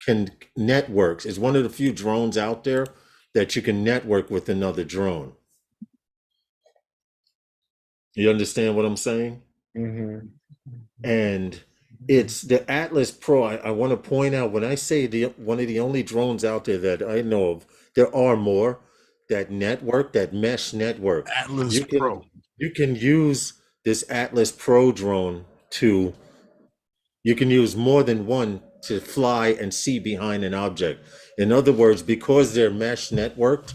can networks. It's one of the few drones out there that you can network with another drone. You understand what I'm saying? Mm-hmm. And it's the Atlas Pro. I want to point out when I say one of the only drones out there that I know of, there are more that network, that mesh network. Atlas You can Pro. you can use this Atlas Pro drone to you can use more than one to fly and see behind an object. In other words, because they're mesh networked,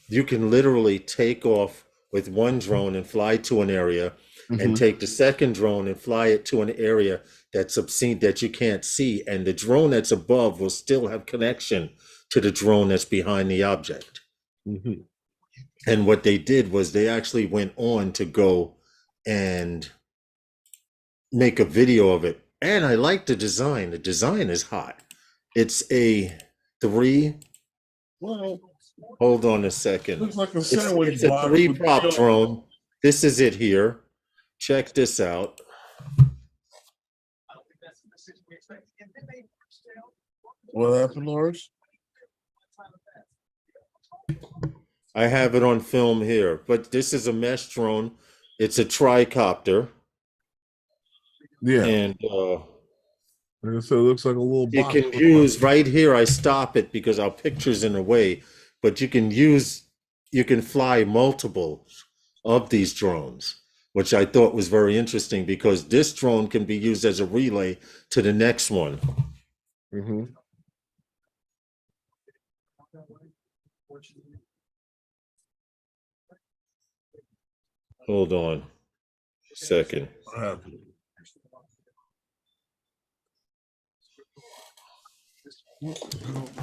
you can literally take off with one drone and fly to an area and Mm-hmm. take the second drone and fly it to an area that's obscene that you can't see. And the drone that's above will still have connection to the drone that's behind the object. Mm-hmm. And what they did was they actually went on to go and make a video of it. And I like the design. The design is hot. It's a three. Well, Hold on a second. looks like a It's sandwich it's a box three with prop three. drone. This is it here. Check this out. What happened, Lars? I have it on film here, but this is a mesh drone. It's a tricopter, Yeah, and like I said, it looks like a little you box can with like. use right here. I stop it because our picture's in the way, but you can fly multiples of these drones, which I thought was very interesting because this drone can be used as a relay to the next one. Mm-hmm. Hold on a second. What happened?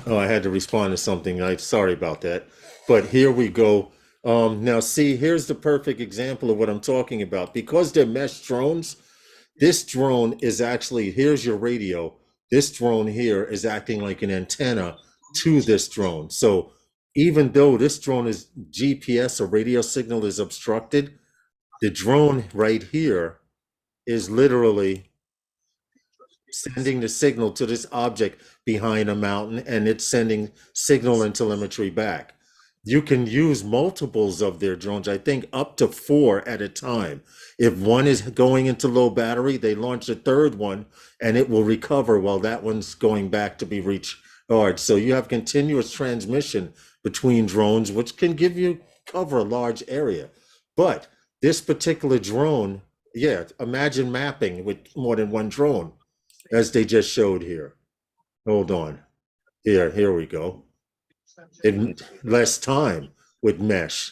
Oh, I had to respond to something. I sorry about that. But here we go. Now see, here's the perfect example of what I'm talking about. Because they're mesh drones, this drone is actually, here's your radio. This drone here is acting like an antenna to this drone. So even though this drone is GPS or radio signal is obstructed, the drone right here is literally sending the signal to this object behind a mountain, and it's sending signal and telemetry back. You can use multiples of their drones, I think up to 4 at a time. If one is going into low battery, they launch a third one and it will recover while that one's going back to be recharged. So you have continuous transmission between drones, which can give you cover a large area. But this particular drone, yeah, imagine mapping with more than one drone, as they just showed here. Hold on. Here we go. In less time with mesh.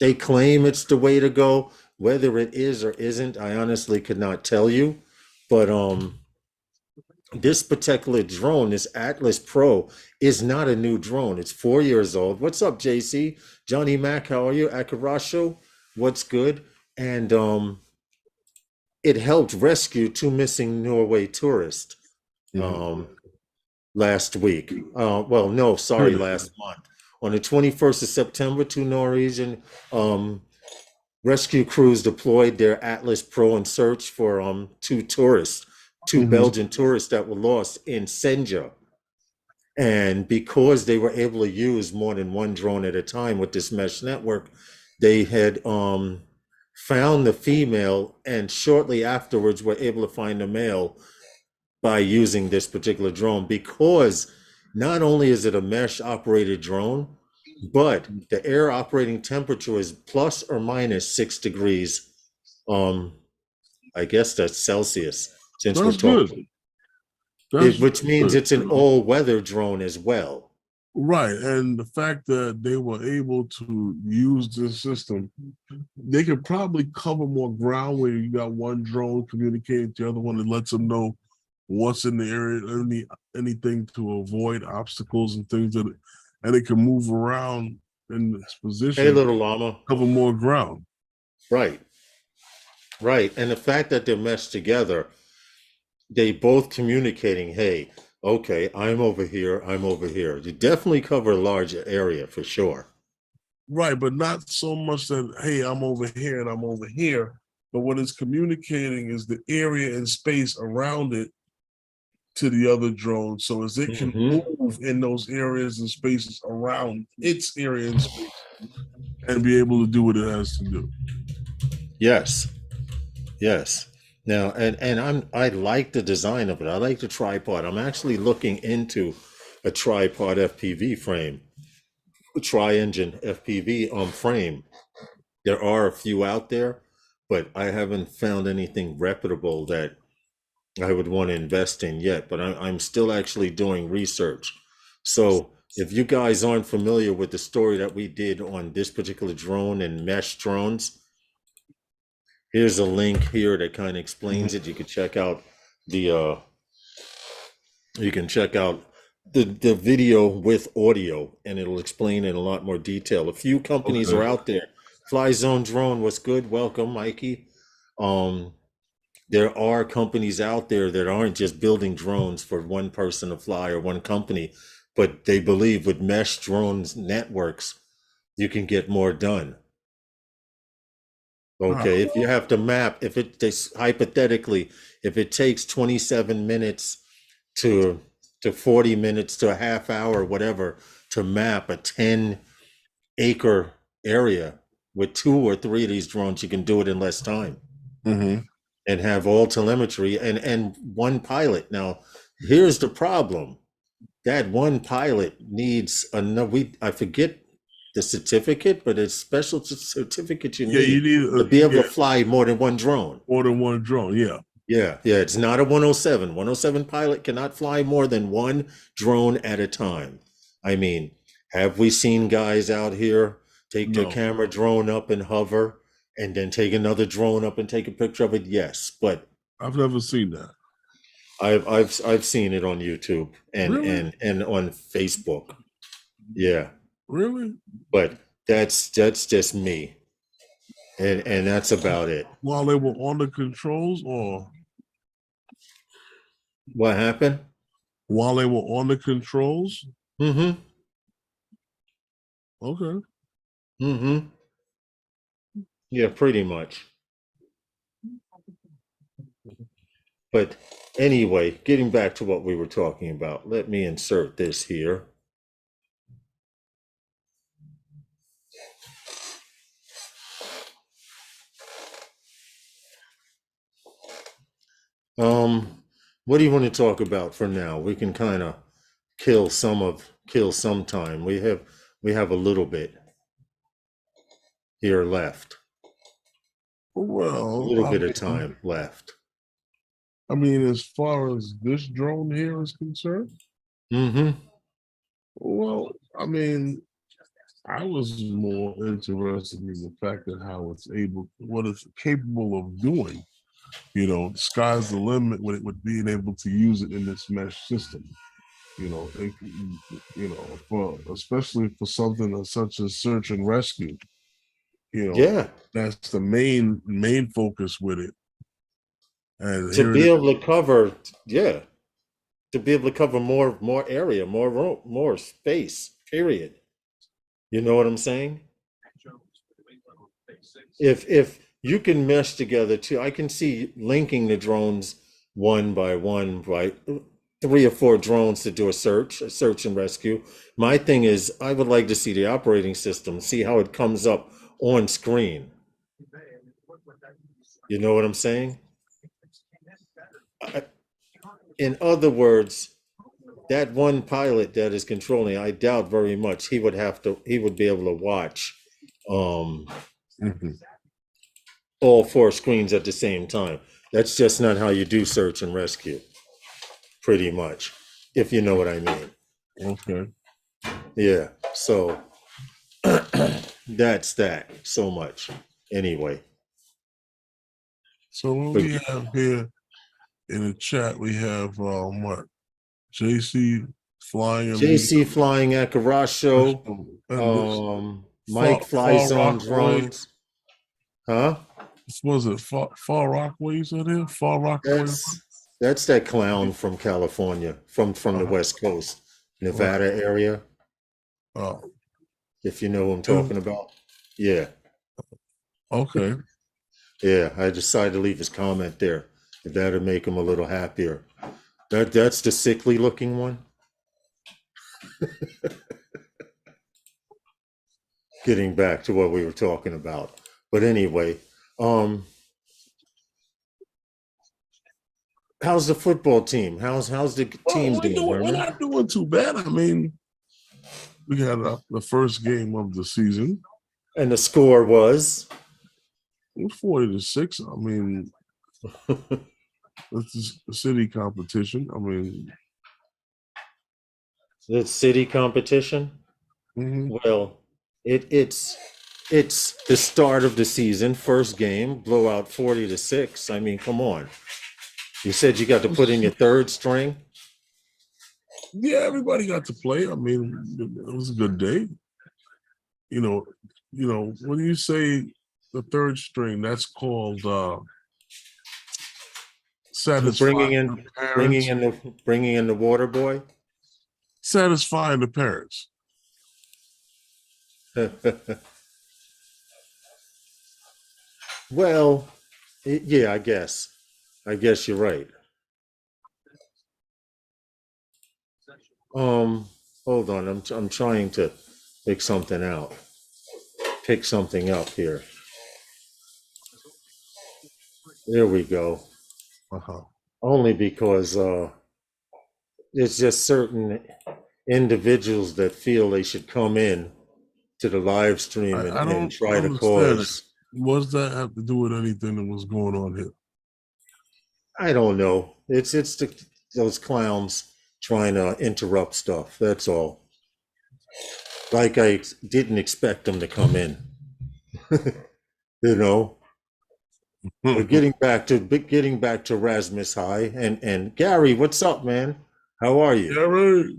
They claim it's the way to go. Whether it is or isn't, I honestly could not tell you. But this particular drone, this Atlas Pro, is not a new drone. It's 4 years old. What's up, JC? Johnny Mac, how are you? Akarasho, what's good? And it helped rescue 2 missing Norway tourists. Last week. Well, no, sorry, last month. On the 21st of September, 2 Norwegian rescue crews deployed their Atlas Pro in search for 2 tourists, 2 Mm-hmm. Belgian tourists that were lost in Senja. And because they were able to use more than one drone at a time with this mesh network, they had found the female, and shortly afterwards were able to find the male by using this particular drone, because not only is it a mesh operated drone, but the air operating temperature is plus or minus 6 degrees. I guess that's Celsius, since we're That's good. talking, That's which means good. it's an all weather drone as well. Right. And the fact that they were able to use this system, they could probably cover more ground where you got one drone communicating to the other one and lets them know what's in the area, anything to avoid obstacles and things and it can move around in its Hey, position, little llama. cover more ground. Right. Right. And the fact that they're meshed together, they both communicating, hey, okay, I'm over here, I'm over here. You definitely cover a large area for sure. Right, but not so much that, hey, I'm over here and I'm over here. But what it's communicating is the area and space around it to the other drone. So as it can move in those areas and spaces around its area and space and be able to do what it has to do. Yes. Yes. Now, I like the design of it. I like the tripod. I'm actually looking into a tripod FPV frame, a tri-engine FPV frame. There are a few out there, but I haven't found anything reputable that I would want to invest in yet. But I'm still actually doing research. So if you guys aren't familiar with the story that we did on this particular drone and mesh drones, here's a link here that kind of explains it. You can check out the the video with audio, and it'll explain in a lot more detail. A few companies are out there. Fly Zone Drone was good. Welcome, Mikey. There are companies out there that aren't just building drones for one person to fly or one company, but they believe with mesh drones networks, you can get more done. Okay, if you have to map, if it takes hypothetically, if it takes 27 minutes to 40 minutes to a half hour, whatever, to map a 10-acre area with 2 or 3 of these drones, you can do it in less time and have all telemetry and one pilot. Now, here's the problem. That one pilot needs I forget the certificate, but it's special certificate you need to be able to fly more than one drone. More than one drone, yeah. Yeah, it's not a 107. 107 pilot cannot fly more than one drone at a time. I mean, have we seen guys out here take their camera drone up and hover and then take another drone up and take a picture of it? Yes, but I've never seen that. I've seen it on YouTube and on Facebook. Yeah. Really? But that's just me. And that's about it. While they were on the controls, or what happened? While they were on the controls? Mm-hmm. Okay. Mm-hmm. Yeah, pretty much. But anyway, getting back to what we were talking about, let me insert this here. What do you want to talk about for now? We can kind of kill some time. We have a little bit here left. Well, a little bit of time left. I mean, as far as this drone here is concerned, well, I mean, I was more interested in the fact that how it's what it's capable of doing. You know, the sky's the limit with being able to use it in this mesh system. You know, especially for something such as search and rescue. You know, that's the main focus with it. And to be able to cover, to be able to cover more area, more room, more space, period. You know what I'm saying? If you can mesh together too, I can see linking the drones one by one, right? 3 or 4 drones to do a search and rescue. My thing is, I would like to see the operating system, see how it comes up on screen. You know what I'm saying? In other words, that one pilot that is controlling, I doubt very much he would be able to watch all 4 screens at the same time. That's just not how you do search and rescue, pretty much, if you know what I mean. Okay. Yeah, so that's that so much. Anyway. So what we have here in the chat, we have what? JC Flying Acarasho, Mike Flies on Drones. Huh? Was it Far Rockaway? You said here, Far Rockaway. That's that clown from California, from the Uh-huh. West Coast, Right. Nevada area. Uh, If you know who I'm talking about. Yeah, okay. yeah. I decided to leave his comment there. If that'd make him a little happier. That's the sickly looking one. Getting back to what we were talking about. But anyway, how's the football team? How's the team doing, We're Herman? not doing too bad. I mean, we had the first game of the season. And the score was? It was 40-6. I mean, it's a city competition. I mean, The city competition? Well, it's the start of the season, first game, blowout 40-6. I mean, come on. You said you got to put in your third string? yeah, everybody got to play. I mean, it was a good day. You know, when you say the third string, that's called satisfying Bringing in the water boy? satisfying the parents. Well, yeah, I guess you're right. Hold on, I'm trying to pick something up here. There we go. Only because it's just certain individuals that feel they should come in to the live stream and try to cause. What does that have to do with anything that was going on here? I don't know. It's those clowns trying to interrupt stuff. That's all. Like I didn't expect them to come in. You know. But getting back to Rasmus High and Gary, what's up, man? How are you? Gary.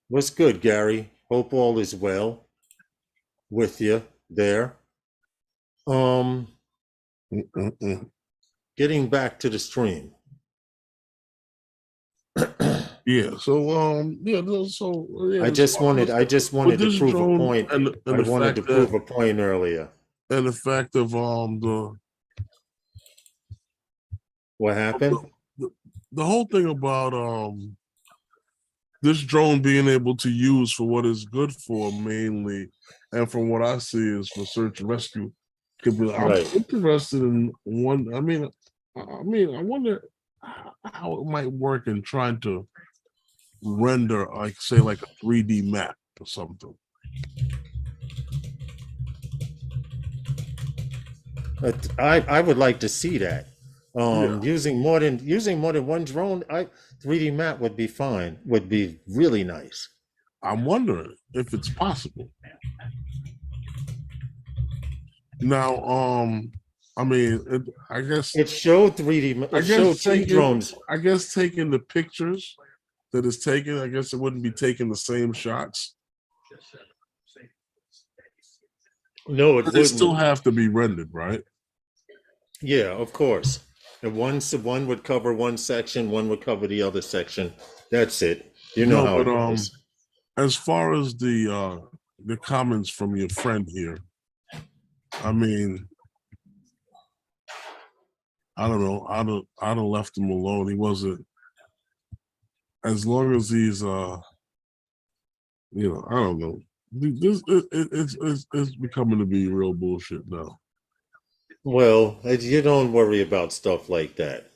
What's good, Gary? Hope all is well with you there. Getting back to the stream. Yeah. So yeah. So yeah, I just wanted to prove a point. And I wanted to prove a point earlier. And the fact of what happened? The whole thing about this drone being able to use for what it's good for mainly, and from what I see is for search and rescue. I'm interested in one. I mean, I wonder how it might work in trying to render, like say, like a 3D map or something. I would like to see that. Using more than one drone, 3D map would be fine. Would be really nice. I'm wondering if it's possible. Now, I mean, I guess it showed 3D. It showed two drones. I guess taking the pictures that it's taken, I guess it wouldn't be taking the same shots. No, it wouldn't. They still have to be rendered, right? Yeah, of course. And one would cover one section, one would cover the other section. That's it. You know how it goes. As far as the comments from your friend here, I mean, I don't know. I'd have left him alone. He wasn't. As long as he's, I don't know. It's becoming to be real bullshit now. Well, you don't worry about stuff like that.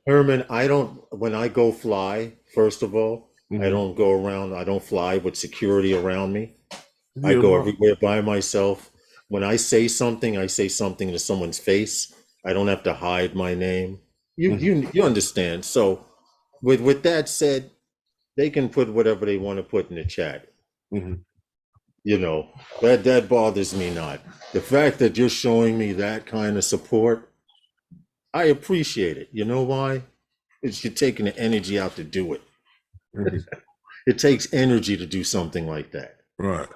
Herman, when I go fly, first of all, I don't go around, I don't fly with security around me. I go everywhere by myself. When I say something to someone's face. I don't have to hide my name. You understand. So with that said, they can put whatever they want to put in the chat. You know, that bothers me not. The fact that you're showing me that kind of support, I appreciate it. You know why? It's you're taking the energy out to do it. It takes energy to do something like that. Right.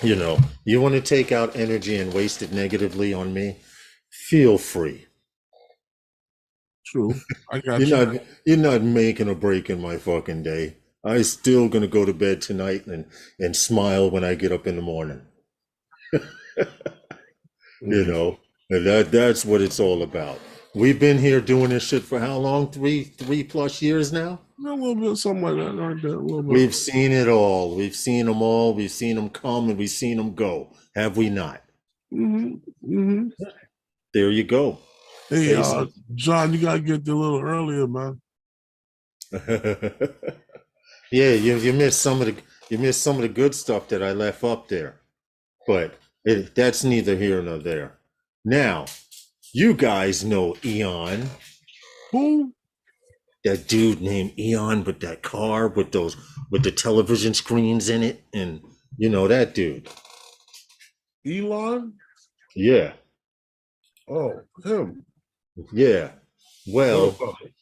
You know, you want to take out energy and waste it negatively on me? Feel free. True. I got you. You're not making or breaking my fucking day. I still gonna go to bed tonight and smile when I get up in the morning. You Mhm. know, and that's what it's all about. We've been here doing this shit for how long? Three plus years now. A little bit, something like that, right there, a little bit. We've seen it all. We've seen them all. We've seen them come and we've seen them go. Have we not? Mm-hmm. There you go. Hey, Face it. John, you gotta get there a little earlier, man. Yeah, you missed some of the good stuff that I left up there, but that's neither here nor there. Now, you guys know Eon, Who? that dude named Eon with that car with the television screens in it, and you know that dude. Elon? Yeah, Oh, him. yeah. What Well, about it?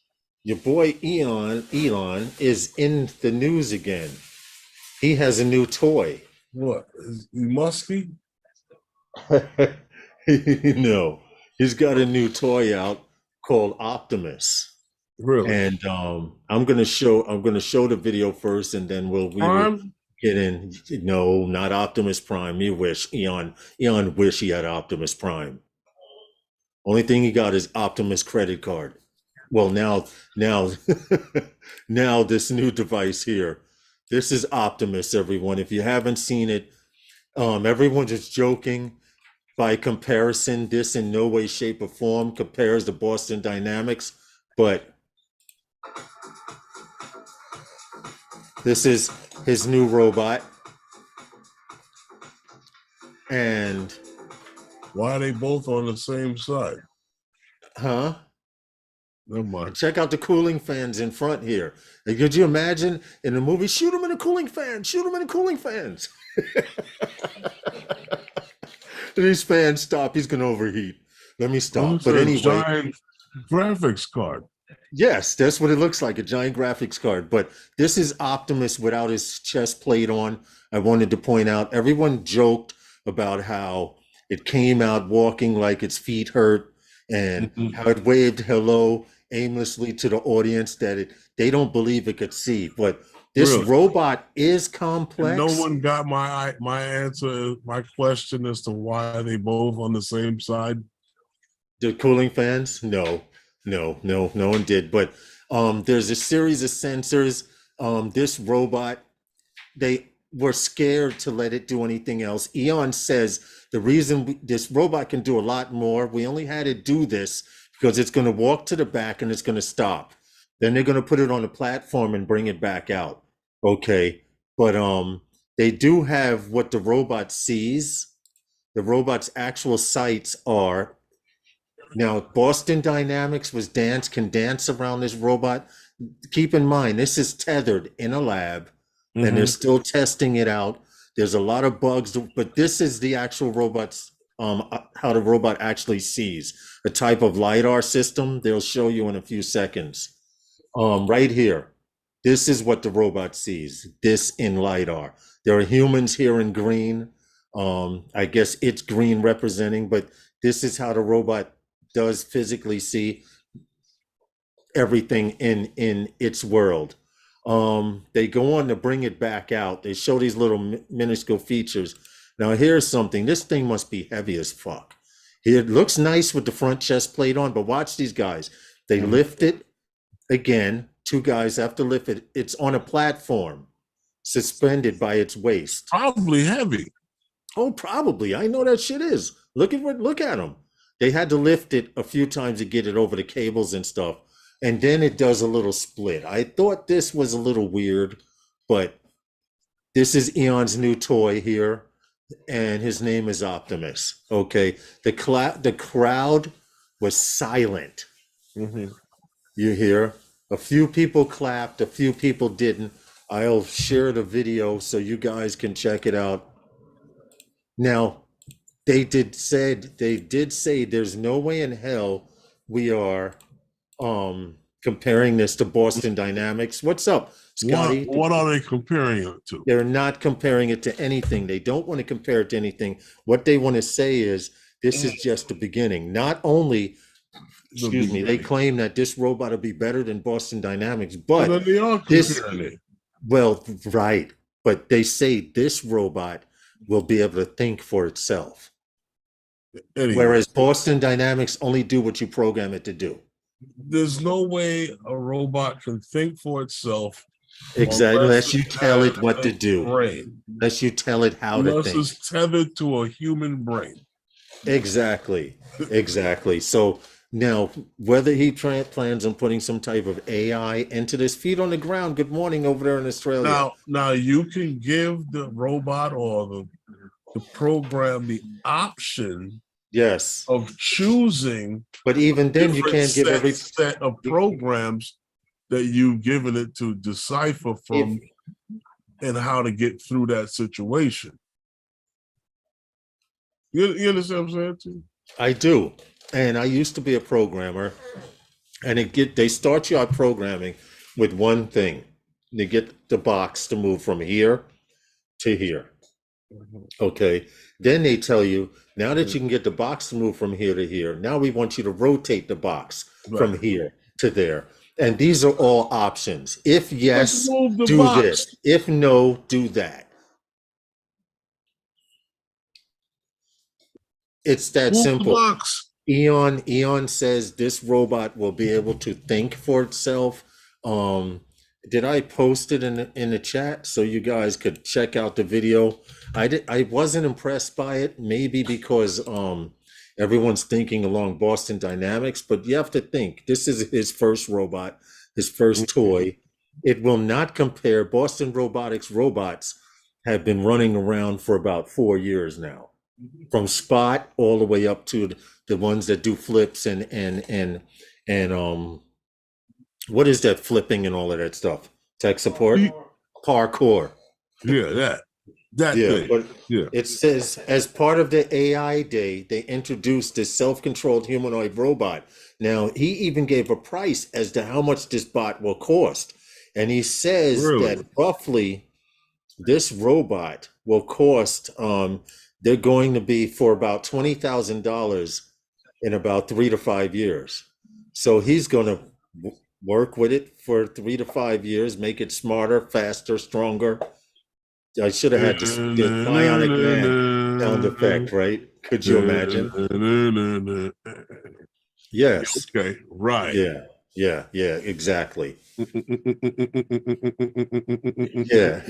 your boy Elon is in the news again. He has a new toy. What? Is he musky? No, he's got a new toy out called Optimus, Really? and I'm gonna show the video first, and then we will Prime? get in. No, not Optimus Prime. You wish Eon wish he had Optimus Prime. Only thing he got is Optimus credit card. Well, now now this new device here. This is Optimus, everyone. If you haven't seen it, everyone's just joking. By comparison, this in no way, shape, or form compares to Boston Dynamics, but this is his new robot. And, Why are they both on the same side? huh? Never mind. Check out the cooling fans in front here. Like, could you imagine in the movie, shoot him in the cooling fans, shoot him in the cooling fans. These fans stop, he's going to overheat. Let me stop. It's But a anyway, giant graphics card. yes, that's what it looks like, a giant graphics card. But this is Optimus without his chest plate on. I wanted to point out, everyone joked about how it came out walking like its feet hurt and Mhm. how it waved hello aimlessly to the audience that they don't believe it could see. But this Really? robot is And no complex. one got my answer, my question as to why they both on the same side. The cooling fans? No one did. But there's a series of sensors. This robot, they were scared to let it do anything else. Eon says the reason this robot can do a lot more, we only had it do this because it's going to walk to the back and it's going to stop. Then they're going to put it on a platform and bring it back out. Okay. But they do have what the robot sees. The robot's actual sights are now Boston Dynamics can dance around this robot. Keep in mind, this is tethered in a lab and they're still testing it out. There's a lot of bugs, but this is the actual robot's how the robot actually sees. A type of LiDAR system they'll show you in a few seconds. Right here, this is what the robot sees. This in LiDAR. There are humans here in green. I guess it's green representing, but this is how the robot does physically see everything in its world. They go on to bring it back out. They show these little minuscule features. Now here's something. This thing must be heavy as fuck. It looks nice with the front chest plate on, but watch these guys. They lift it again. Two guys have to lift it. It's on a platform, suspended by its waist. Probably heavy. Oh, probably. I know that shit is. Look at them. They had to lift it a few times to get it over the cables and stuff. And then it does a little split. I thought this was a little weird, but this is Eon's new toy here, and his name is Optimus. Okay. The crowd was silent. Mm-hmm. You hear? A few people clapped, a few people didn't. I'll share the video so you guys can check it out. Now, they did say there's no way in hell we are comparing this to Boston Dynamics. What's up? Scotty. What are they comparing it to? They're not comparing it to anything. They don't want to compare it to anything. What they want to say is this is just the beginning. Not only, excuse me, they claim that this robot will be better than Boston Dynamics, but then they are comparing it. Well, right. But they say this robot will be able to think for itself. Anyway. Whereas Boston Dynamics only do what you program it to do. There's no way a robot can think for itself. Exactly, unless you tell it what to do. Brain. Unless you tell it how to think. Unless it's tethered to a human brain. Exactly, exactly. So now, whether he plans on putting some type of AI into this, feet on the ground, good morning over there in Australia. Now you can give the robot or the program the option, yes, of choosing. But even then, you can't give every set of programs that you've given it to decipher from and how to get through that situation. You understand what I'm saying too? I do. And I used to be a programmer, and they start you out programming with one thing. They get the box to move from here to here. Okay. Then they tell you, now that you can get the box to move from here to here, now we want you to rotate the box from here to there. And these are all options. If yes, do box. This. If no, do that. It's that move simple. Eon says this robot will be able to think for itself. Did I post it in the chat so you guys could check out the video? I wasn't impressed by it, maybe because everyone's thinking along Boston Dynamics, but you have to think this is his first robot, his first toy. It will not compare. Boston Robotics robots have been running around for about 4 years now, from Spot all the way up to the ones that do flips and what is that flipping and all of that stuff? Tech support? Parkour. Yeah, that thing. But it says, as part of the AI day, they introduced this self-controlled humanoid robot. Now, he even gave a price as to how much this bot will cost. And he says that roughly this robot will cost, they're going to be for about $20,000 in about 3 to 5 years. So he's going to work with it for 3 to 5 years, make it smarter, faster, stronger. I should have had the bionic man sound effect, right? Could you imagine? Yes. Okay, right. Yeah, exactly. Yeah.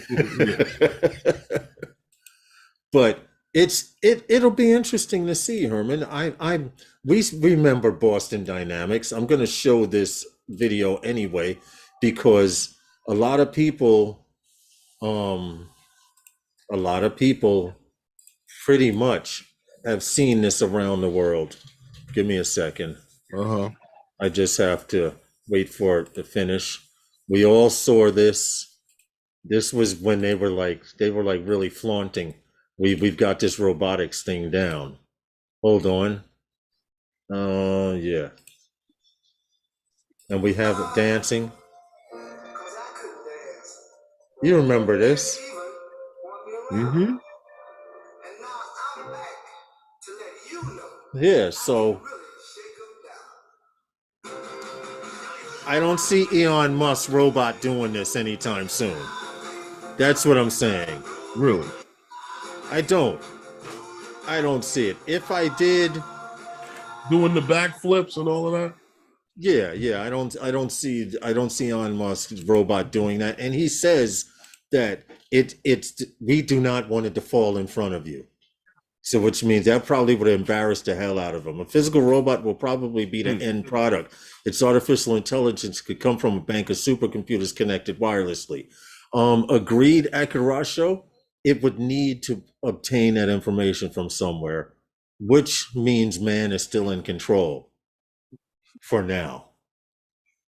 But it'll be interesting to see, Herman. We remember Boston Dynamics. I'm going to show this video anyway because a lot of people pretty much have seen this around the world. Give me a second. I just have to wait for it to finish. We all saw this. This was when they were like really flaunting. We've got this robotics thing down. Hold on. Yeah. And we have it dancing. You remember this? Mm-hmm. Yeah, so I don't see Elon Musk robot doing this anytime soon. That's what I'm saying. Really? I don't see it. If I did, doing the backflips and all of that. Yeah. I don't see Elon Musk's robot doing that. And he says that we do not want it to fall in front of you. So which means that probably would embarrass the hell out of him. A physical robot will probably be the end product. Its artificial intelligence could come from a bank of supercomputers connected wirelessly. Agreed, Akarasho, it would need to obtain that information from somewhere, which means man is still in control for now.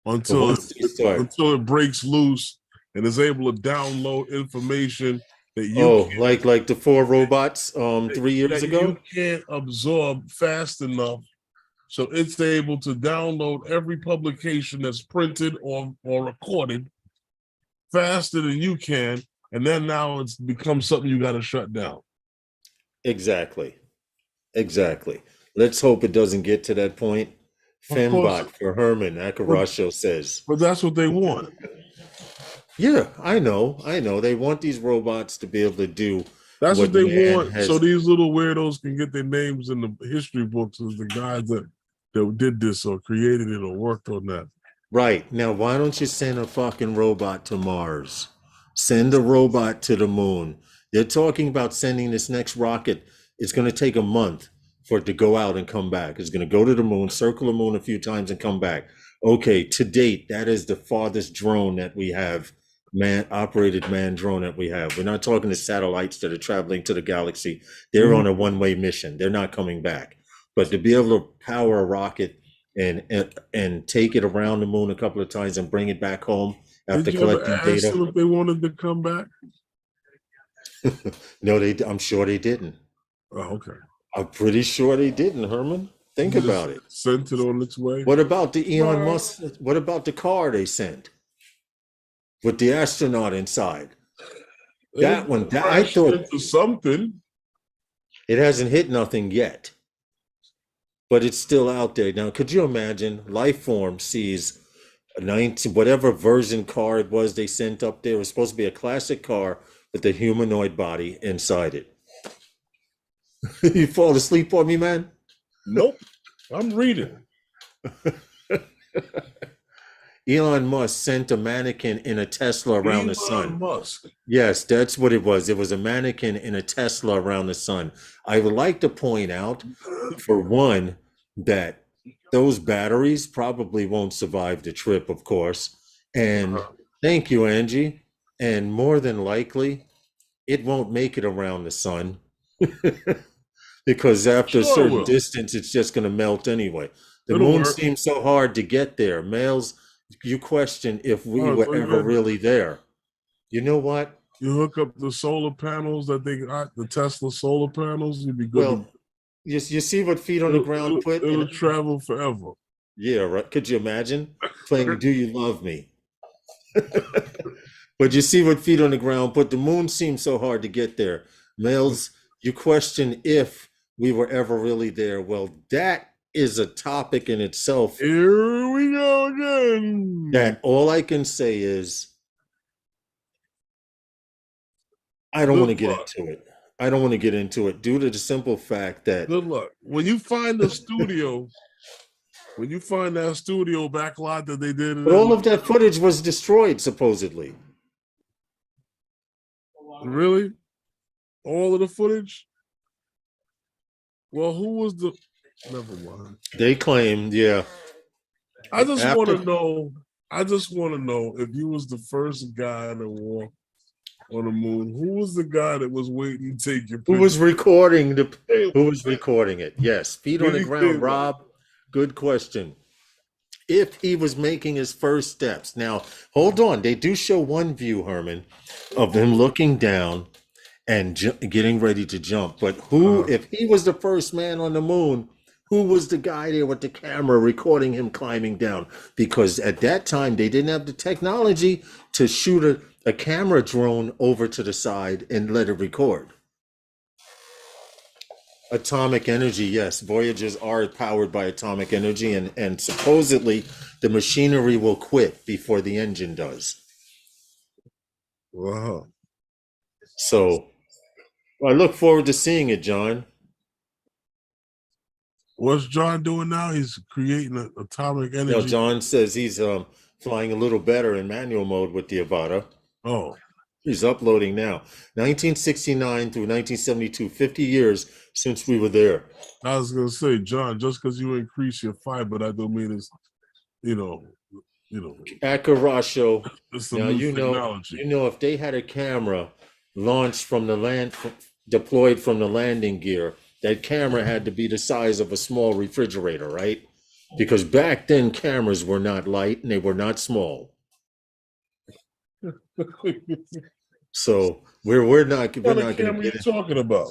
Until it breaks loose and is able to download information that you like the 4 robots 3 years ago. You can't absorb fast enough, so it's able to download every publication that's printed or recorded faster than you can, and then now it's become something you got to shut down. Exactly. Let's hope it doesn't get to that point. Of course, Fembot for Herman, Akarasho says. but that's what they want. Yeah, I know. They want these robots to be able to do That's what they want. has. So these little weirdos can get their names in the history books as the guys that did this or created it or worked on that. Right. Now, why don't you send a fucking robot to Mars? Send a robot to the moon. They're talking about sending this next rocket. It's going to take a month for it to go out and come back. It's going to go to the moon, circle the moon a few times and come back. Okay, to date, that is the farthest drone that we have, operated man drone that we have. We're not talking to satellites that are traveling to the galaxy. They're on a one-way mission. They're not coming back. But to be able to power a rocket and take it around the moon a couple of times and bring it back home after collecting data. Ask them if they wanted to come back? No, I'm sure they didn't. Oh, okay. I'm pretty sure they didn't, Herman. Think about it. Sent it on its way. What about the Elon Musk? What about the car they sent with the astronaut inside? That one, I thought something. It hasn't hit nothing yet, but it's still out there. Now, could you imagine Lifeform sees a 19, whatever version car it was they sent up there? It was supposed to be a classic car with a humanoid body inside it. You fall asleep on me, man? Nope. I'm reading. Elon Musk sent a mannequin in a Tesla around the sun. Elon Musk. Yes, that's what it was. It was a mannequin in a Tesla around the sun. I would like to point out, for one, that those batteries probably won't survive the trip, of course. And thank you, Angie. And more than likely, it won't make it around the sun. Because after a certain distance, it's just going to melt anyway. The moon seems so hard to get there. Males, you question if we were ever really there. You know what? You hook up the solar panels that they got, the Tesla solar panels, you'd be good. Well, you see what feet on the ground put? It'll travel forever. Yeah, right. Could you imagine playing Do You Love Me? But you see what feet on the ground put? The moon seems so hard to get there. Males, you question if we were ever really there. Well, that is a topic in itself. Here we go again. That all I can say is, I don't want to get into it. I don't want to get into it due to the simple fact that. Good luck. When you find the studio, when you find that studio backlot that they did. But all of that footage was destroyed, supposedly. Really? All of the footage? Well, who was the... Never mind. They claimed, yeah. I just want to know if you was the first guy that walked on the moon, who was the guy that was waiting to take your picture? Who was recording it? Yes. Feet on the ground, Rob. Good question. If he was making his first steps. Now, hold on. They do show one view, Herman, of him looking down and getting ready to jump. But if he was the first man on the moon, who was the guy there with the camera recording him climbing down? Because at that time, they didn't have the technology to shoot a camera drone over to the side and let it record. Atomic energy, yes. Voyagers are powered by atomic energy, and supposedly the machinery will quit before the engine does. Wow. So I look forward to seeing it, John. What's John doing now? He's creating atomic energy. No, John says he's flying a little better in manual mode with the Avata. Oh. He's uploading now. 1969 through 1972, 50 years since we were there. I was going to say, John, just because you increase your fiber, that don't mean it's, you know. Akarasho. Now, technology. You know, if they had a camera launched from the land, deployed from the landing gear, that camera had to be the size of a small refrigerator, right? Because back then cameras were not light and they were not small. So we're not going to get what you talking about?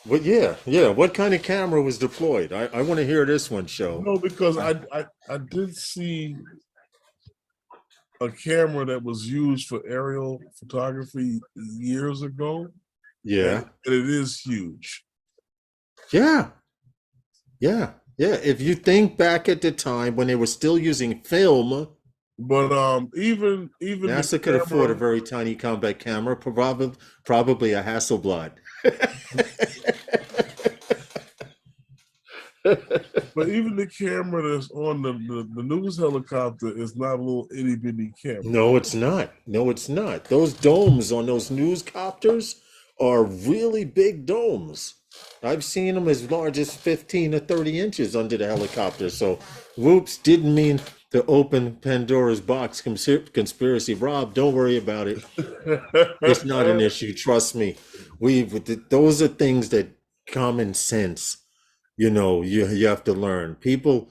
Well, yeah. What kind of camera was deployed? I want to hear this one, show. No, because I did see a camera that was used for aerial photography years ago, Yeah. and it is huge. Yeah. Yeah. Yeah. If you think back at the time when they were still using film, But even the NASA could afford a camera, very tiny combat camera, probably a Hasselblad. but even the camera that's on the news helicopter is not a little itty bitty camera. No, it's not. No, it's not. Those domes on those news copters are really big domes. I've seen them as large as 15 or 30 inches under the helicopter. So, whoops, didn't mean to open Pandora's box conspiracy. Rob, don't worry about it. It's not an issue. Trust me. Those are things that common sense, you have to learn. People,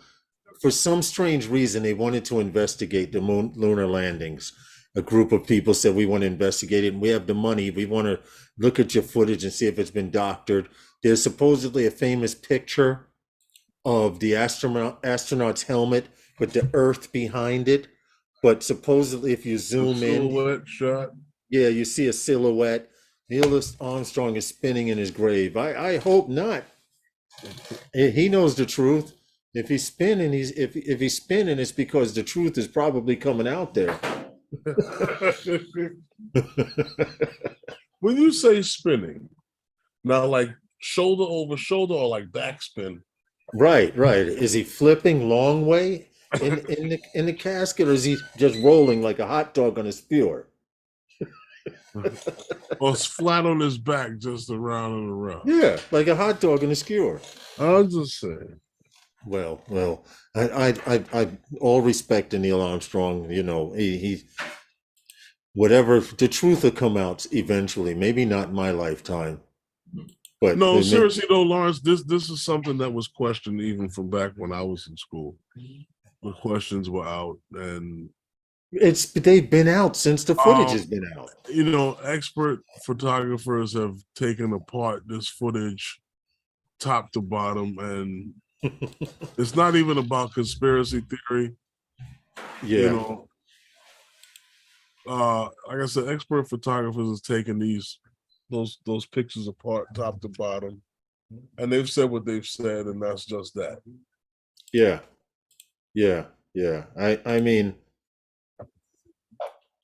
for some strange reason, they wanted to investigate the moon lunar landings. A group of people said, we want to investigate it, and we have the money. We want to look at your footage and see if it's been doctored. There's supposedly a famous picture of the astronaut's helmet with the Earth behind it. But supposedly, if you zoom in, silhouette shot. yeah, you see a silhouette. Neil Armstrong is spinning in his grave. I hope not. He knows the truth. If he's spinning, if he's spinning, it's because the truth is probably coming out there. When you say spinning, now like shoulder over shoulder or like backspin? Right. Is he flipping long way in the casket, or is he just rolling like a hot dog on a skewer? Or it's flat on his back, just around and around? Yeah, like a hot dog on a skewer. I'm just saying. Well, I all respect to Neil Armstrong. He whatever, the truth will come out eventually. Maybe not in my lifetime, but No, seriously though, Lawrence, this is something that was questioned even from back when I was in school. The questions were out, and they've been out since the footage has been out. Expert photographers have taken apart this footage top to bottom, and it's not even about conspiracy theory. Yeah. Like I said, expert photographers has taken those pictures apart top to bottom, and they've said what they've said, and that's just that. Yeah. I mean,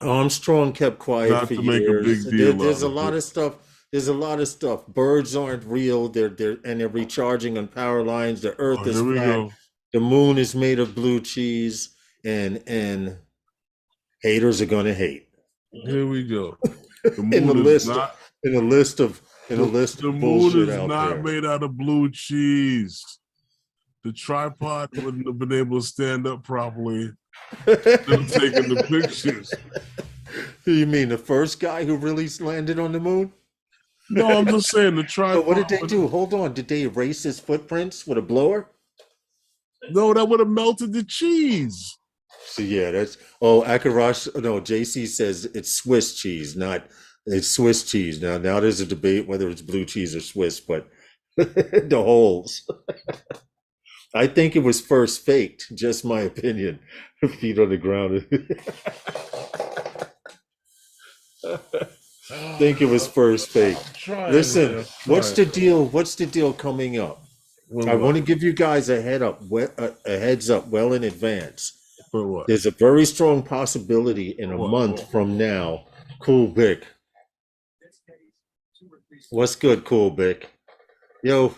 Armstrong kept quiet Not for to make a years. big deal There's a out of lot it. of stuff. There's a lot of stuff. Birds aren't real. They're recharging on power lines. The Earth is Here we flat. go. The moon is made of blue cheese, and haters are gonna hate. Here we go. The in the moon is list, not. in a list of The moon bullshit is out not there. made out of blue cheese. The tripod wouldn't have been able to stand up properly. Them taking the pictures. You mean the first guy who really landed on the moon? No, I'm just saying the tripod. But what did they do? Hold on. Did they erase his footprints with a blower? No, that would have melted the cheese. So yeah, Akarash. No, JC says it's Swiss cheese, it's Swiss cheese. Now there's a debate whether it's blue cheese or Swiss, but the holes. I think it was first faked. Just my opinion. Feet on the ground. I think it was first faked. Listen, what's the deal? What's the deal coming up? I want to give you guys a heads up well in advance. For what? There's a very strong possibility in a month from now. Cool Bick. What's good, Cool Bick? Yo,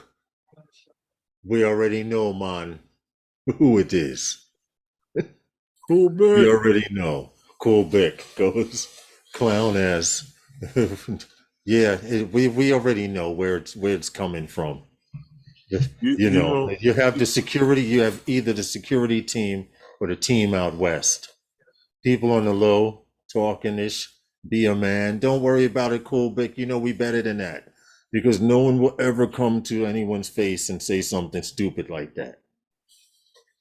we already know, man, who it is. Cool Bick. We already know. Cool Bick goes clown ass. Yeah, we already know where it's coming from. You have the security. You have either the security team or the team out west. People on the low talking this. Be a man. Don't worry about it, Cool Bick. We better than that, because no one will ever come to anyone's face and say something stupid like that.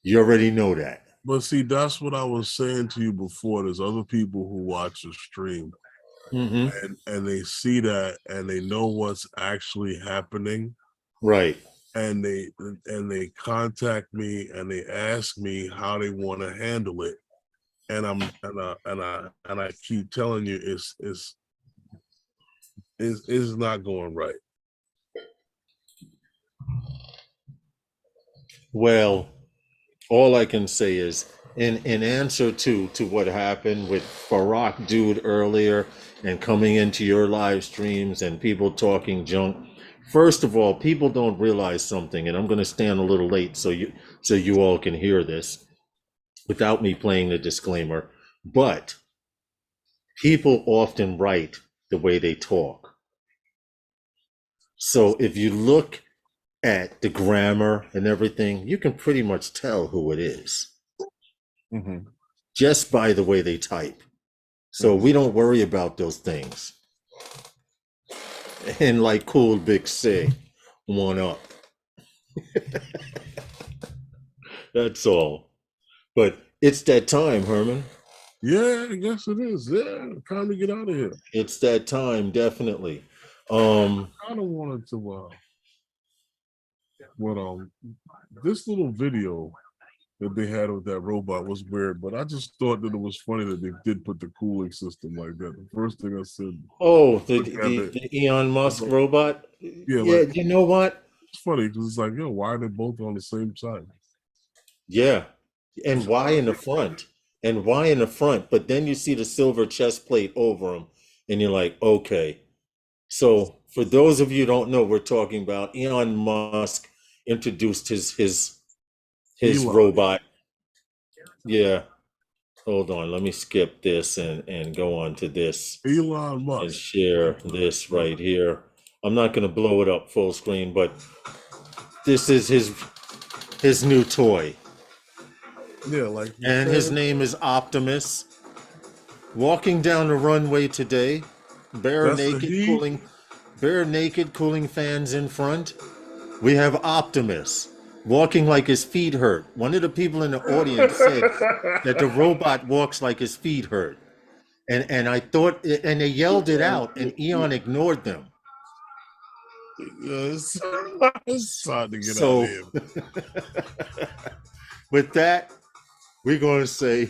You already know that. But see, that's what I was saying to you before. There's other people who watch the stream, and they see that, and they know what's actually happening. Right. And they contact me and they ask me how they want to handle it. and I keep telling you, it's not going right. Well, all I can say is in answer to what happened with Barack Dude earlier and coming into your live streams and people talking junk. First of all, people don't realize something, and I'm going to stand a little late so you all can hear this without me playing the disclaimer. But people often write the way they talk. So if you look at the grammar and everything, you can pretty much tell who it is just by the way they type. So we don't worry about those things. And like Cool Big say, one up. That's all. But it's that time, Herman. Yeah, I guess it is. Yeah, time to get out of here. It's that time, definitely. I kind of wanted to this little video that they had of that robot was weird, but I just thought that it was funny that they did put the cooling system like that. The first thing I said, the Elon Musk robot. Yeah, like, you know what? It's funny because it's like, yo, why are they both on the same side? Yeah, and why in the front? And why in the front? But then you see the silver chest plate over them, and you're like, okay. So for those of you who don't know, we're talking about Elon Musk introduced his robot. Yeah. Hold on. Let me skip this and go on to this. Elon Musk. And share this right here. I'm not going to blow it up full screen, but this is his new toy. Yeah, and his name is Optimus. Walking down the runway today, bare naked, cooling fans in front. We have Optimus walking like his feet hurt. One of the people in the audience said that the robot walks like his feet hurt, and I thought, and they yelled it out, and Eon ignored them. Yes, it's time to get out of here. With that, we're going to say,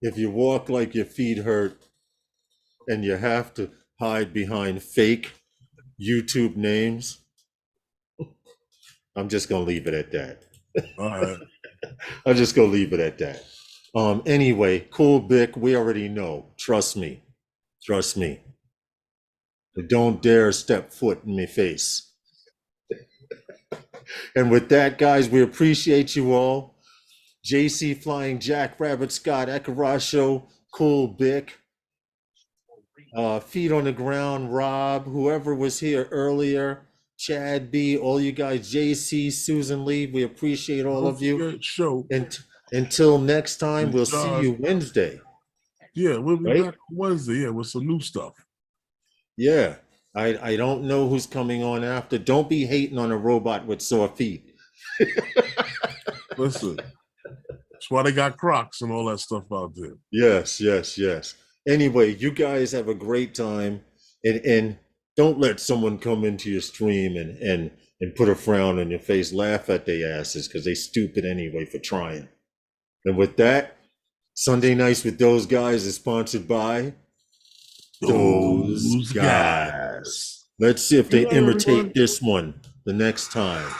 if you walk like your feet hurt and you have to hide behind fake YouTube names, I'm just going to leave it at that. All right. I'm just going to leave it at that. Anyway, Cool Bic, we already know. Trust me. But don't dare step foot in my face. And with that, guys, we appreciate you all. JC Flying, Jack Rabbit, Scott Ekarasho, Cool Bic, Feet on the Ground, Rob, whoever was here earlier, Chad B, all you guys, JC, Susan Lee, we appreciate all of you. And until next time, we'll see you Wednesday. Yeah, we'll be back Wednesday, with some new stuff. Yeah. I don't know who's coming on after. Don't be hating on a robot with sore feet. Listen, that's why they got Crocs and all that stuff out there. Yes. Anyway, you guys have a great time, and don't let someone come into your stream and put a frown on your face, laugh at their asses because they stupid anyway for trying. And with that, Sunday Nights with Those Guys is sponsored by Those Guys. Let's see if they imitate this one the next time.